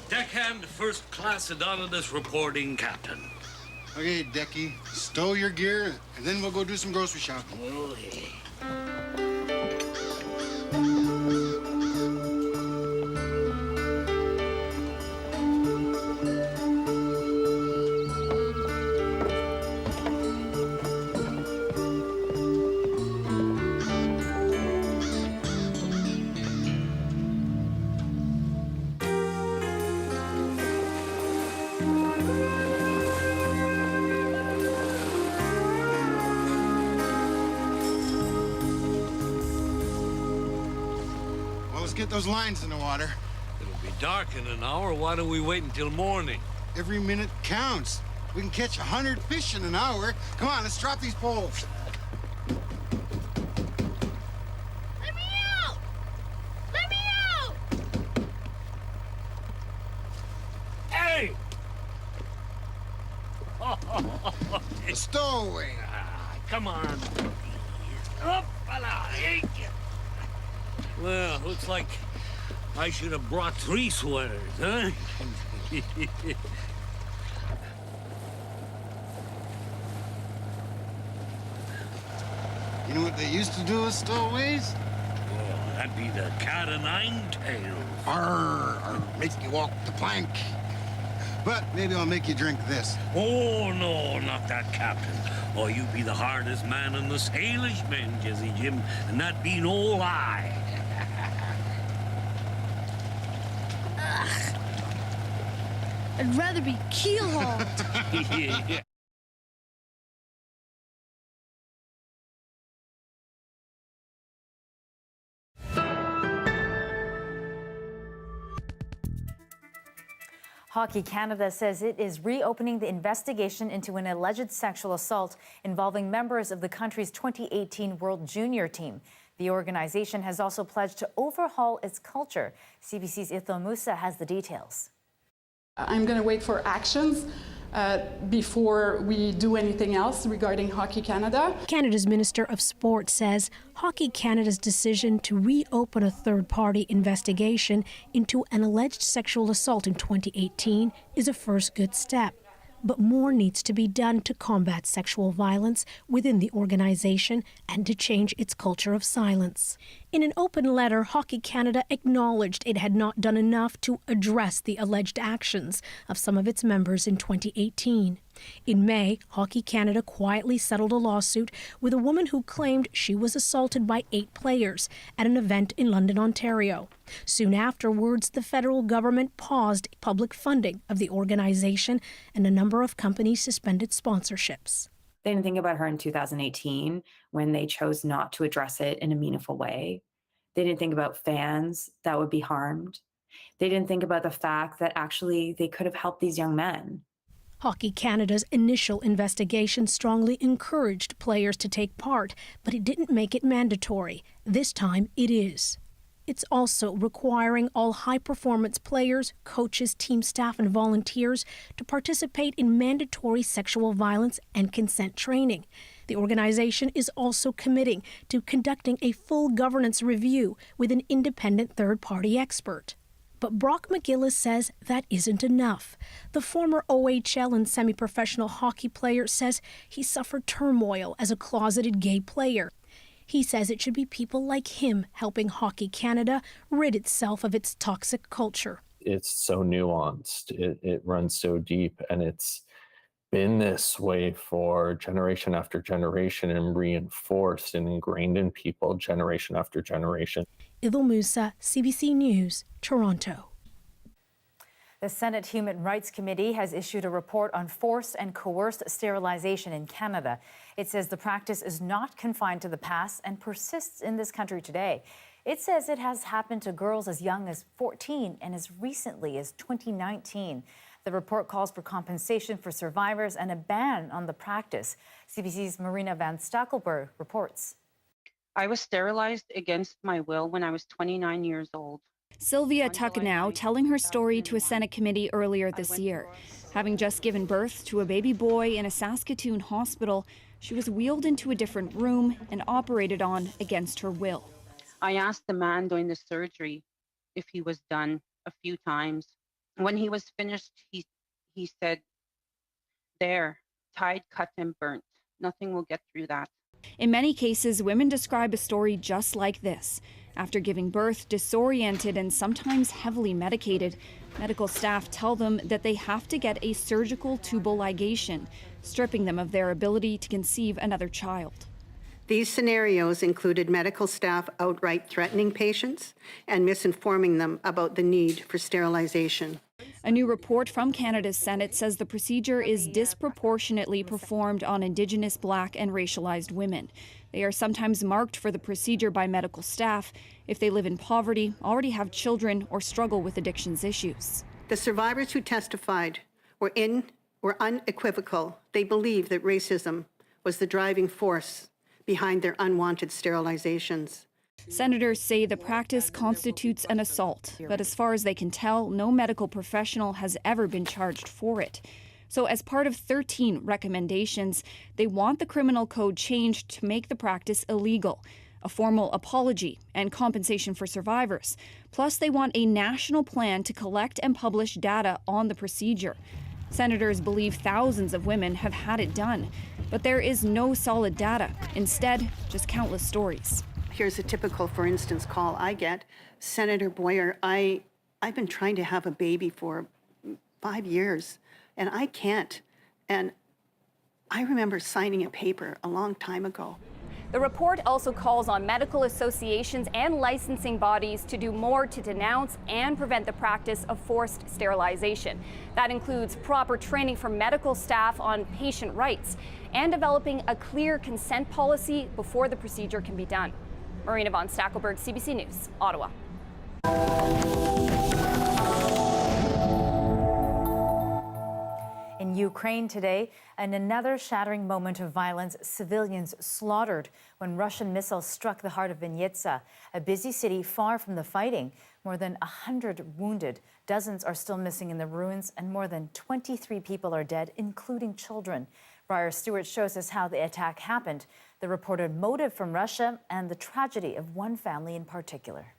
[SPEAKER 13] Deckhand, first class Adonis reporting, Captain.
[SPEAKER 22] Okay, Decky, stow your gear, and then we'll go do some grocery shopping.
[SPEAKER 13] Okay.
[SPEAKER 22] Get those lines in the water.
[SPEAKER 13] It'll be dark in an hour. Why don't we wait until morning?
[SPEAKER 22] Every minute counts. We can catch 100 fish in an hour. Come on, let's drop these poles.
[SPEAKER 14] Let me out! Let me out!
[SPEAKER 13] Hey!
[SPEAKER 22] Stowaway.
[SPEAKER 13] Come on. Up, hey. Well, looks like I should have brought 3 sweaters, huh?
[SPEAKER 22] You know what they used to do with stowaways?
[SPEAKER 13] Oh, that'd be the cat o' nine tails.
[SPEAKER 22] Or make you walk the plank. But maybe I'll make you drink this.
[SPEAKER 13] Oh, no, not that, Captain. Oh, you be the hardest man in the sailors' men, Jesse Jim, and that be no lie.
[SPEAKER 14] I'd rather be keel-hauled.
[SPEAKER 13] Yeah.
[SPEAKER 2] Hockey Canada says it is reopening the investigation into an alleged sexual assault involving members of the country's 2018 World Junior team. The organization has also pledged to overhaul its culture. CBC's Ithel Musa has the details.
[SPEAKER 15] I'm going to wait for actions before we do anything else regarding Hockey Canada.
[SPEAKER 16] Canada's Minister of Sport says Hockey Canada's decision to reopen a third-party investigation into an alleged sexual assault in 2018 is a first good step. But more needs to be done to combat sexual violence within the organization and to change its culture of silence. In an open letter, Hockey Canada acknowledged it had not done enough to address the alleged actions of some of its members in 2018. In May, Hockey Canada quietly settled a lawsuit with a woman who claimed she was assaulted by 8 players at an event in London, Ontario. Soon afterwards, the federal government paused public funding of the organization and a number of companies suspended sponsorships.
[SPEAKER 17] They didn't think about her in 2018 when they chose not to address it in a meaningful way. They didn't think about fans that would be harmed. They didn't think about the fact that actually they could have helped these young men.
[SPEAKER 16] Hockey Canada's initial investigation strongly encouraged players to take part, but it didn't make it mandatory. This time it is. It's also requiring all high-performance players, coaches, team staff, and volunteers to participate in mandatory sexual violence and consent training. The organization is also committing to conducting a full governance review with an independent third-party expert. But Brock McGillis says that isn't enough. The former OHL and semi-professional hockey player says he suffered turmoil as a closeted gay player. He says it should be people like him helping Hockey Canada rid itself of its toxic culture.
[SPEAKER 3] It's so nuanced, it runs so deep, and it's been this way for generation after generation and reinforced and ingrained in people generation after generation.
[SPEAKER 16] Idil Musa, CBC News, Toronto.
[SPEAKER 2] The Senate Human Rights Committee has issued a report on forced and coerced sterilization in Canada. It says the practice is not confined to the past and persists in this country today. It says it has happened to girls as young as 14 and as recently as 2019. The report calls for compensation for survivors and a ban on the practice. CBC's Marina Van Stackelberg reports.
[SPEAKER 4] I was sterilized against my will when I was 29 years old.
[SPEAKER 6] Sylvia Tuckenow telling her story to a Senate committee earlier this year. Having just given birth to a baby boy in a Saskatoon hospital, she was wheeled into a different room and operated on against her will.
[SPEAKER 4] I asked the man doing the surgery if he was done a few times. When he was finished, he said, "There, tied, cut, and burnt. Nothing will get through that."
[SPEAKER 6] In many cases, women describe a story just like this. After giving birth, disoriented and sometimes heavily medicated, medical staff tell them that they have to get a surgical tubal ligation, stripping them of their ability to conceive another child.
[SPEAKER 18] These scenarios included medical staff outright threatening patients and misinforming them about the need for sterilization.
[SPEAKER 6] A new report from Canada's Senate says the procedure is disproportionately performed on Indigenous, Black, and racialized women. They are sometimes marked for the procedure by medical staff if they live in poverty, already have children, or struggle with addictions issues.
[SPEAKER 18] The survivors who testified were unequivocal. They believed that racism was the driving force behind their unwanted sterilizations.
[SPEAKER 6] Senators say the practice constitutes an assault, but as far as they can tell, no medical professional has ever been charged for it. So as part of 13 recommendations, they want the criminal code changed to make the practice illegal, a formal apology, and compensation for survivors. Plus, they want a national plan to collect and publish data on the procedure. Senators believe thousands of women have had it done, but there is no solid data. Instead, just countless stories.
[SPEAKER 18] Here's a typical, for instance, call I get. Senator Boyer, I've been trying to have a baby for 5 years, and I can't. And I remember signing a paper a long time ago.
[SPEAKER 19] The report also calls on medical associations and licensing bodies to do more to denounce and prevent the practice of forced sterilization. That includes proper training for medical staff on patient rights and developing a clear consent policy before the procedure can be done. Marina Van Stackelberg, CBC News, Ottawa.
[SPEAKER 2] In Ukraine today, and another shattering moment of violence, civilians slaughtered when Russian missiles struck the heart of Vinnytsia, a busy city far from the fighting. More than 100 wounded, dozens are still missing in the ruins, and more than 23 people are dead, including children. Briar Stewart shows us how the attack happened, the reported motive from Russia, and the tragedy of one family in particular.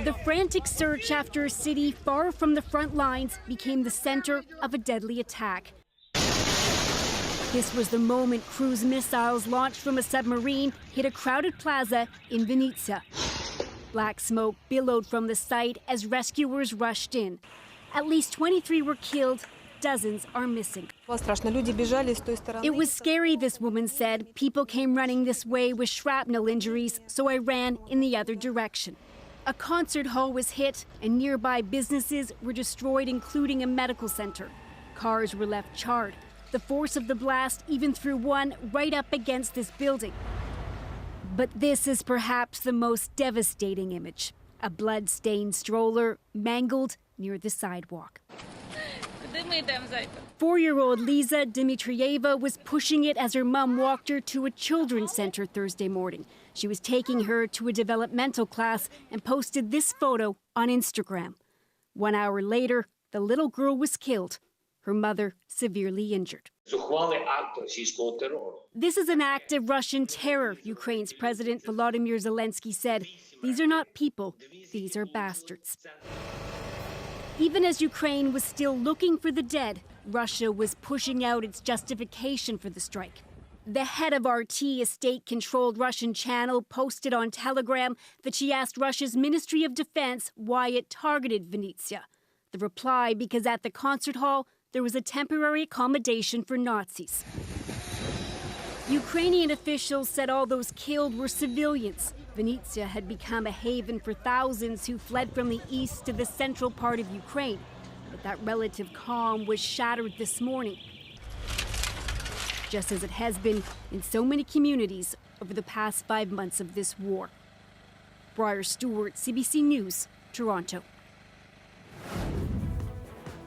[SPEAKER 1] The frantic search after a city far from the front lines became the center of a deadly attack. This was the moment cruise missiles launched from a submarine hit a crowded plaza in Vinnytsia. Black smoke billowed from the site as rescuers rushed in. At least 23 were killed. Dozens are missing. It was scary, this woman said. People came running this way with shrapnel injuries, so I ran in the other direction. A concert hall was hit, and nearby businesses were destroyed, including a medical center. Cars were left charred. The force of the blast even threw one right up against this building. But this is perhaps the most devastating image. A blood-stained stroller mangled near the sidewalk. 4-year-old Liza Dmitrieva was pushing it as her mom walked her to a children's center Thursday morning. She was taking her to a developmental class and posted this photo on Instagram. 1 hour later, the little girl was killed.
[SPEAKER 5] her mother severely injured. This is an act of Russian terror, Ukraine's President Volodymyr Zelensky said. These are not people, these are bastards. Even as Ukraine was still looking for the dead, Russia was pushing out its justification for the strike. The head of RT, a state-controlled Russian channel, posted on Telegram that she asked Russia's Ministry of Defense why it targeted Venezia. The reply, because at the concert hall, there was a temporary accommodation for Nazis. Ukrainian officials said all those killed were civilians. Venezia had become a haven for thousands who fled from the east to the central part of Ukraine. But that relative calm was shattered this morning, just as it has been in so many communities over the past 5 months of this war. Briar Stewart, CBC News, Toronto.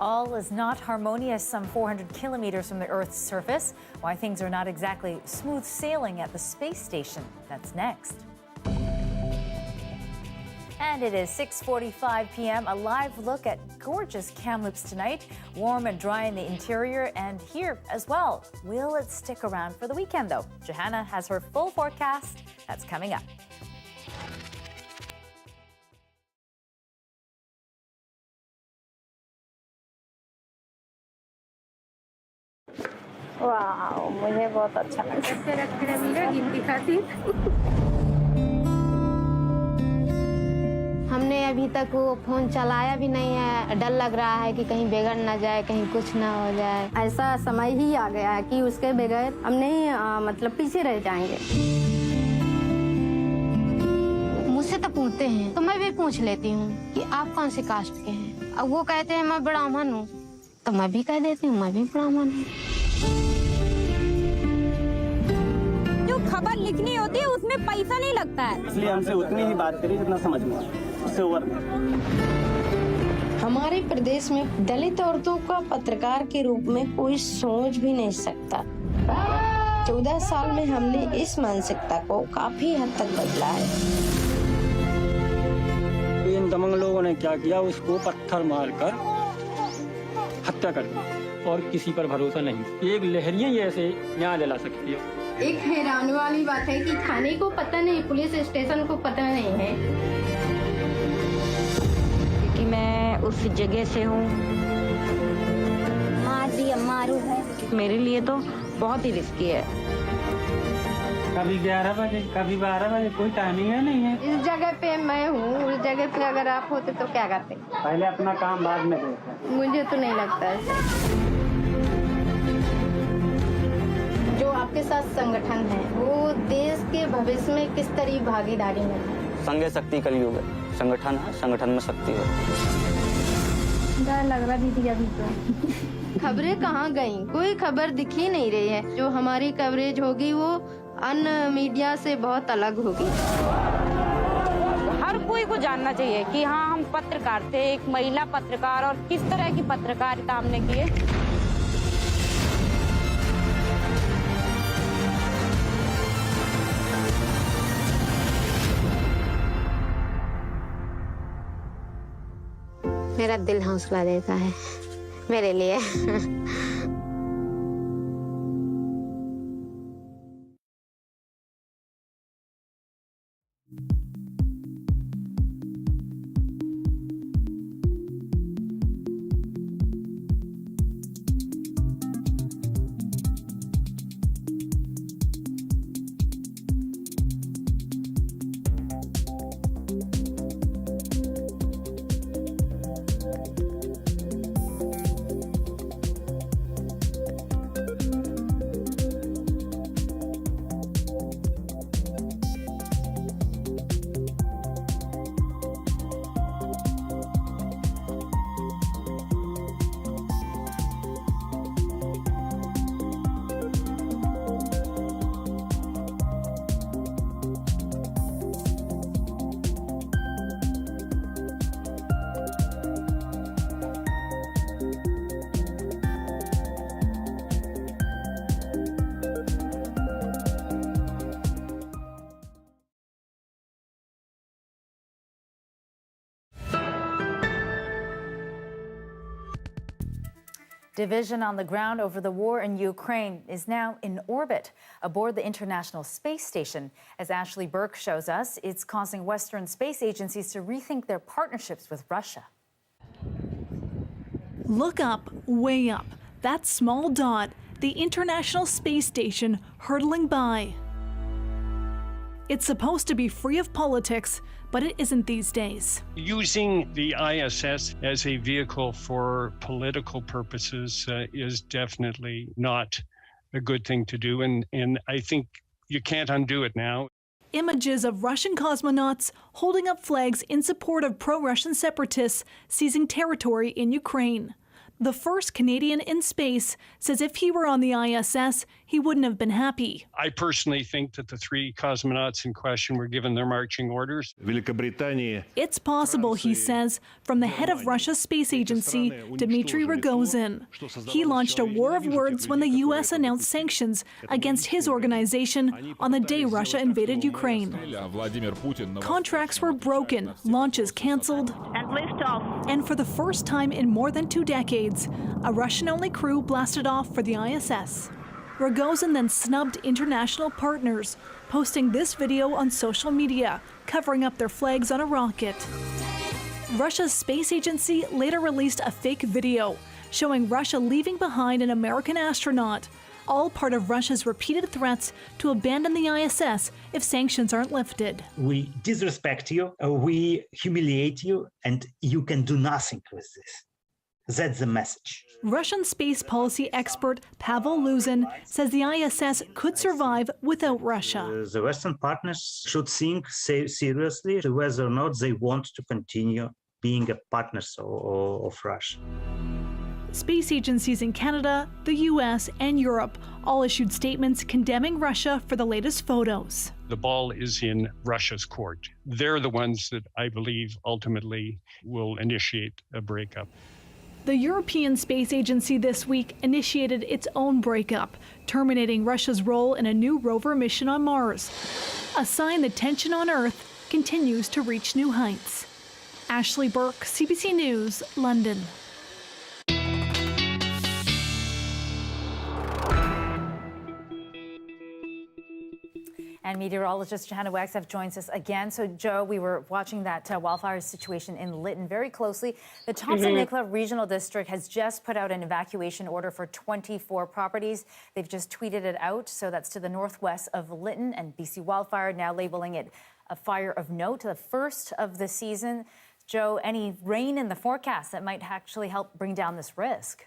[SPEAKER 2] All is not harmonious some 400 kilometers from the Earth's surface. Why things are not exactly smooth sailing at the space station. That's next. And it is 6:45 p.m. A live look at gorgeous Kamloops tonight. Warm and dry in the interior and here as well. Will it stick around for the weekend, though? Johanna has her full forecast. That's coming up.
[SPEAKER 7] वाह, मुझे बहुत अच्छा लगा। हमने अभी तक वो phone चलाया भी नहीं है। डर लग रहा है कि कहीं बिगड़ ना जाए, कहीं कुछ ना हो जाए। ऐसा समय ही आ गया है कि उसके बगैर हम नहीं मतलब पीछे रह जाएंगे। मुझसे तो पूछते हैं तो मैं भी पूछ लेती हूँ कि आप कौन से कास्ट के हैं। अब वो कहते हैं मैं ब्राह्मण हूँ तो मैं भी कह देती हूँ मैं भी ब्राह्मण हूँ। जो खबर लिखनी होती है उसमें पैसा नहीं लगता है, इसलिए हमसे उतनी ही बात करिए जितना समझ में आए, उससे ओवर। हमारे प्रदेश में दलित औरतों का पत्रकार के रूप में कोई सोच भी नहीं सकता। 14 साल में हमने इस मानसिकता को काफी हद तक बदला है। इन दमंग लोगों ने क्या किया, उसको पत्थर मारकर हत्या कर दी और किसी पर भरोसा नहीं। एक लहरियां ही ऐसे न्याय दिला सकती है। एक हैरान वाली बात है कि थाने को पता नहीं, पुलिस स्टेशन को पता नहीं है कि मैं उस जगह से हूँ। मारू है मेरे लिए तो बहुत ही रिस्की है। कभी 11 बजे कभी 12 बजे कोई टाइमिंग है नहीं है। इस जगह पे मैं हूँ, उस जगह पे अगर आप होते तो क्या करते? पहले अपना काम बाद में देखते। मुझे तो नहीं लगता है। जो आपके साथ संगठन है वो देश के भविष्य में किस तरह भागीदारी में है? संघ शक्ति कलयुग है, संगठन है, संगठन में शक्ति है। डर लग रहा दीदी अभी तो। खबरें कहाँ गई? कोई खबर दिख ही नहीं रही है। जो हमारी कवरेज होगी वो अन्य मीडिया से बहुत अलग होगी। हर कोई को जानना चाहिए कि हाँ हम पत्रकार थे, एक महिला पत्रकार, और किस तरह की पत्रकारिता हमने की है। मेरा दिल हौसला देता है मेरे लिए।
[SPEAKER 2] Division on the ground over the war in Ukraine is now in orbit aboard the International Space Station. As Ashley Burke shows us, it's causing Western space agencies to rethink their partnerships with Russia.
[SPEAKER 9] Look up, way up. That small dot, the International Space Station hurtling by. It's supposed to be free of politics, but it isn't these days.
[SPEAKER 21] Using the ISS as a vehicle for political purposes is definitely not a good thing to do, and I think you can't undo it now.
[SPEAKER 9] Images of Russian cosmonauts holding up flags in support of pro-Russian separatists seizing territory in Ukraine. The first Canadian in space says if he were on the ISS, he wouldn't have been happy.
[SPEAKER 21] I personally think that the 3 cosmonauts in question were given their marching orders.
[SPEAKER 9] It's possible, he says, from the head of Russia's space agency, Dmitry Rogozin. He launched a war of words when the U.S. announced sanctions against his organization on the day Russia invaded Ukraine. Contracts were broken, launches canceled, and liftoff. And for the first time in more than 2 decades, a Russian-only crew blasted off for the ISS. Rogozin then snubbed international partners, posting this video on social media, covering up their flags on a rocket. Russia's space agency later released a fake video showing Russia leaving behind an American astronaut, all part of Russia's repeated threats to abandon the ISS if sanctions aren't lifted.
[SPEAKER 23] We disrespect you, we humiliate you, and you can do nothing with this. That's the message.
[SPEAKER 9] Russian space policy expert Pavel Luzin says the ISS could survive without Russia.
[SPEAKER 23] The Western partners should think seriously whether or not they want to continue being a partners of Russia.
[SPEAKER 9] Space agencies in Canada, the US, and Europe all issued statements condemning Russia for the latest photos.
[SPEAKER 21] The ball is in Russia's court. They're the ones that I believe ultimately will initiate a breakup.
[SPEAKER 9] The European Space Agency this week initiated its own breakup, terminating Russia's role in a new rover mission on Mars, a sign that tension on Earth continues to reach new heights. Ashley Burke, CBC News, London.
[SPEAKER 2] And meteorologist Johanna Wagstaffe joins us again. So, Joe, we were watching that wildfire situation in Lytton very closely. The Thompson-Nicola Regional District has just put out an evacuation order for 24 properties. They've just tweeted it out. So that's to the northwest of Lytton, and BC Wildfire now labeling it a fire of note, the first of the season. Joe, any rain in the forecast that might actually help bring down this risk?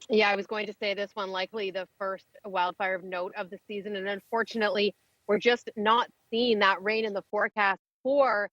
[SPEAKER 24] Yeah, I was going to say this one likely the first wildfire of note of the season. And unfortunately, we're just not seeing that rain in the forecast for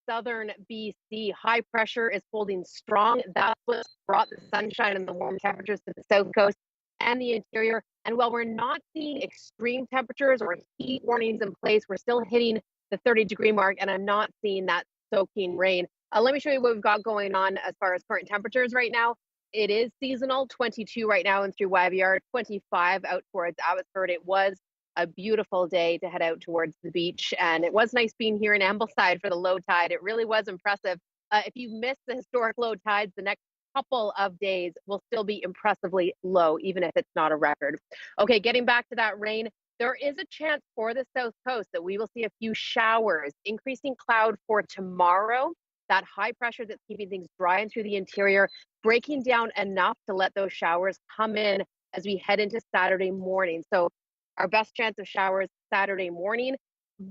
[SPEAKER 24] southern BC. High pressure is holding strong. That's what brought the sunshine and the warm temperatures to the south coast and the interior. And while we're not seeing extreme temperatures or heat warnings in place, we're still hitting the 30-degree mark, and I'm not seeing that soaking rain. Let me show you what we've got going on as far as current temperatures right now. It is seasonal, 22 right now and through Waveyard, 25 out towards Abbotsford. It was a beautiful day to head out towards the beach, and it was nice being here in Ambleside for the low tide. It really was impressive. If you missed the historic low tides, the next couple of days will still be impressively low, even if it's not a record. Okay, getting back to that rain, there is a chance for the south coast that we will see a few showers, increasing cloud for tomorrow. That high pressure that's keeping things dry and through the interior, breaking down enough to let those showers come in as we head into Saturday morning. So our best chance of showers Saturday morning.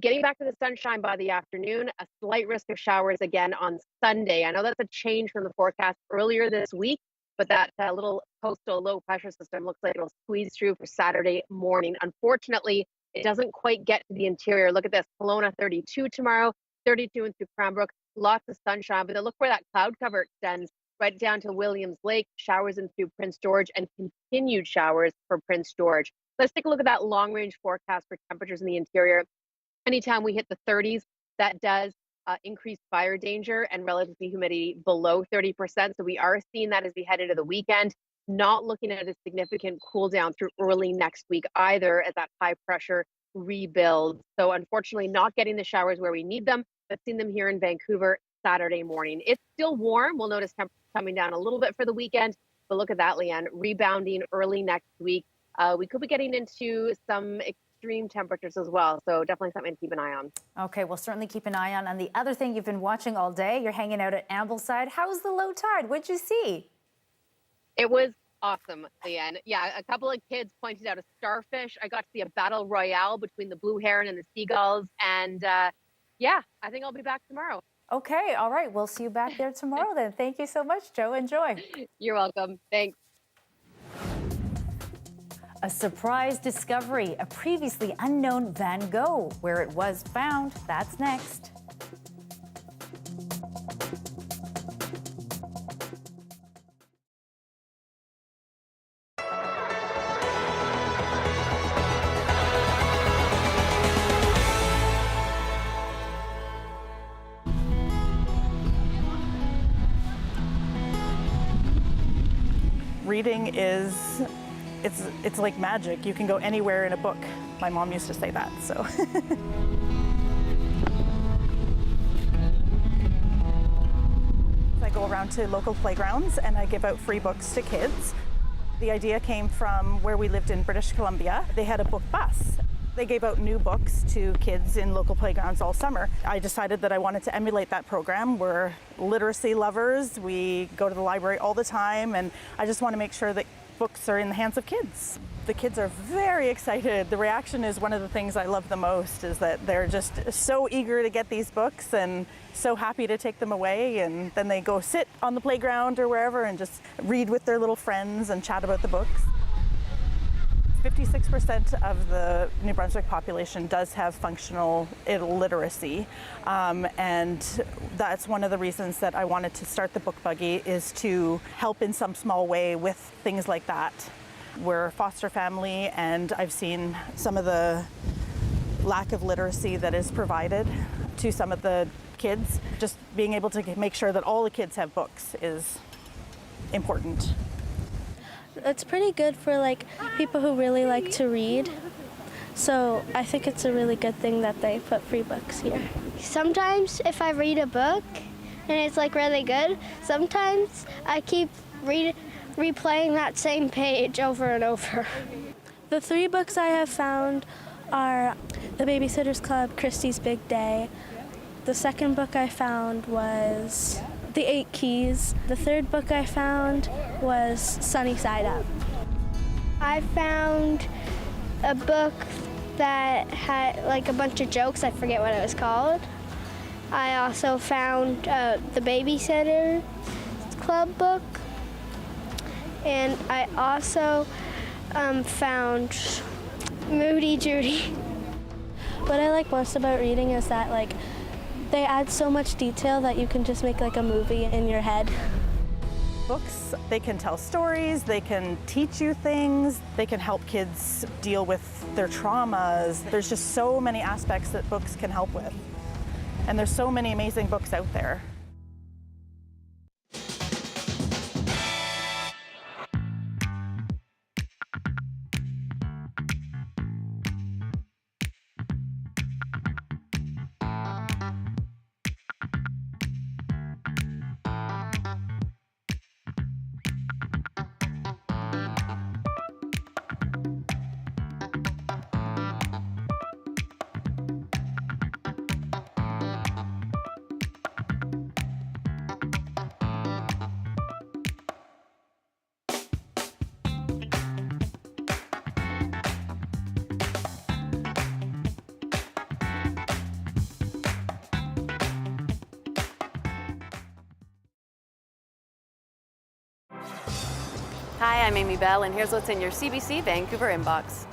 [SPEAKER 24] Getting back to the sunshine by the afternoon, a slight risk of showers again on Sunday. I know that's a change from the forecast earlier this week, but that little coastal low pressure system looks like it'll squeeze through for Saturday morning. Unfortunately, it doesn't quite get to the interior. Look at this, Kelowna 32 tomorrow, 32 in through Cranbrook, lots of sunshine, but then look where that cloud cover extends right down to Williams Lake, showers in through Prince George, and continued showers for Prince George. Let's take a look at that long-range forecast for temperatures in the interior. Anytime we hit the 30s, that does increase fire danger and relative humidity below 30%. So we are seeing that as we head into the weekend. Not looking at a significant cool down through early next week either as that high pressure rebuilds. So unfortunately, not getting the showers where we need them, but seeing them here in Vancouver Saturday morning. It's still warm. We'll notice temperatures coming down a little bit for the weekend. But look at that, Leanne, rebounding early next week. We could be getting into some extreme temperatures as well. So definitely something to keep an eye on.
[SPEAKER 2] Okay, we'll certainly keep an eye on. And the other thing you've been watching all day, you're hanging out at Ambleside. How's the low tide? What'd you see?
[SPEAKER 24] It was awesome, Leanne. Yeah, a couple of kids pointed out a starfish. I got to see a battle royale between the blue heron and the seagulls. And yeah, I think I'll be back tomorrow.
[SPEAKER 2] Okay, all right. We'll see you back there tomorrow then. Thank you so much, Joe. Enjoy.
[SPEAKER 24] You're welcome. Thanks.
[SPEAKER 2] A surprise discovery, a previously unknown Van Gogh. Where it was found, that's next.
[SPEAKER 8] Reading is, it's like magic. You can go anywhere in a book. My mom used to say that, so. I go around to local playgrounds and I give out free books to kids. The idea came from where we lived in British Columbia. They had a book bus. They gave out new books to kids in local playgrounds all summer. I decided that I wanted to emulate that program. We're literacy lovers. We go to the library all the time, and I just want to make sure that books are in the hands of kids. The kids are very excited. The reaction is one of the things I love the most, is that they're just so eager to get these books and so happy to take them away, and then they go sit on the playground or wherever and just read with their little friends and chat about the books. 56% of the New Brunswick population does have functional literacy, and that's one of the reasons that I wanted to start the Book Buggy, is to help in some small way with things like that. We're a foster family, and I've seen some of the lack of literacy that is provided to some of the kids. Just being able to make sure that all the kids have books is important.
[SPEAKER 10] It's pretty good for like people who really like to read. So I think it's a really good thing that they put free books here.
[SPEAKER 11] Sometimes if I read a book and it's like really good, sometimes I keep replaying that same page over and over.
[SPEAKER 10] The 3 books I have found are The Babysitter's Club, Christie's Big Day. The second book I found was The 8 Keys. The third book I found was Sunny Side Up.
[SPEAKER 11] I found a book that had like a bunch of jokes. I forget what it was called. I also found the Babysitter Club book. And I also found Moody Judy.
[SPEAKER 10] What I like most about reading is that like they add so much detail that you can just make like a movie in your head.
[SPEAKER 8] Books, they can tell stories, they can teach you things, they can help kids deal with their traumas. There's just so many aspects that books can help with. And there's so many amazing books out there.
[SPEAKER 20] Hi, I'm Amy Bell, and here's what's in your CBC Vancouver inbox.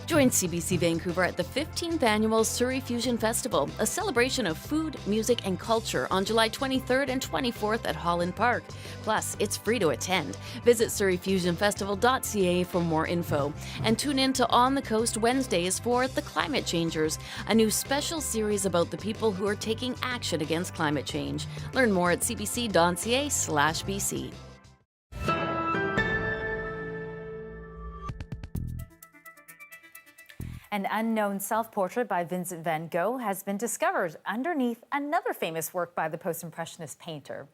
[SPEAKER 25] Join CBC Vancouver at the 15th Annual Surrey Fusion Festival, a celebration of food, music, and culture on July 23rd and 24th at Holland Park. Plus, it's free to attend. Visit surreyfusionfestival.ca for more info. And tune in to On the Coast Wednesdays for The Climate Changers, a new special series about the people who are taking action against climate change. Learn more at cbc.ca/BC.
[SPEAKER 2] An unknown self-portrait by Vincent van Gogh has been discovered underneath another famous work by the post-impressionist painter.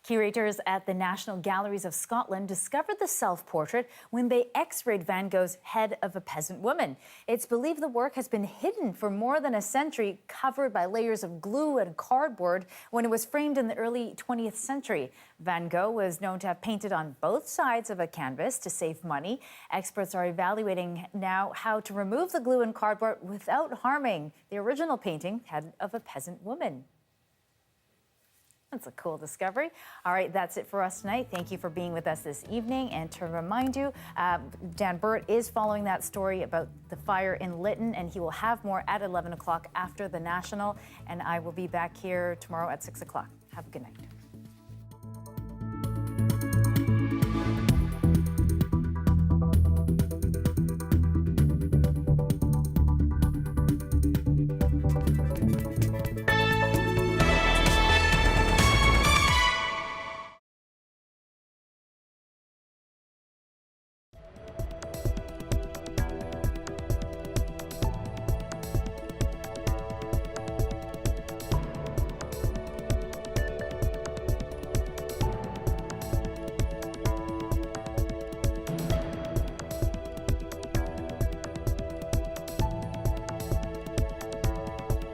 [SPEAKER 2] Curators at the National Galleries of Scotland discovered the self-portrait when they x-rayed Van Gogh's head of a peasant woman. It's believed the work has been hidden for more than a century, covered by layers of glue and cardboard when it was framed in the early 20th century. Van Gogh was known to have painted on both sides of a canvas to save money. Experts are evaluating now how to remove the glue and cardboard without harming the original painting, Head of a Peasant Woman. That's a cool discovery. All right, that's it for us tonight. Thank you for being with us this evening. And to remind you, Dan Burt is following that story about the fire in Lytton, and he will have more at 11 o'clock after the National. And I will be back here tomorrow at 6 o'clock. Have a good night.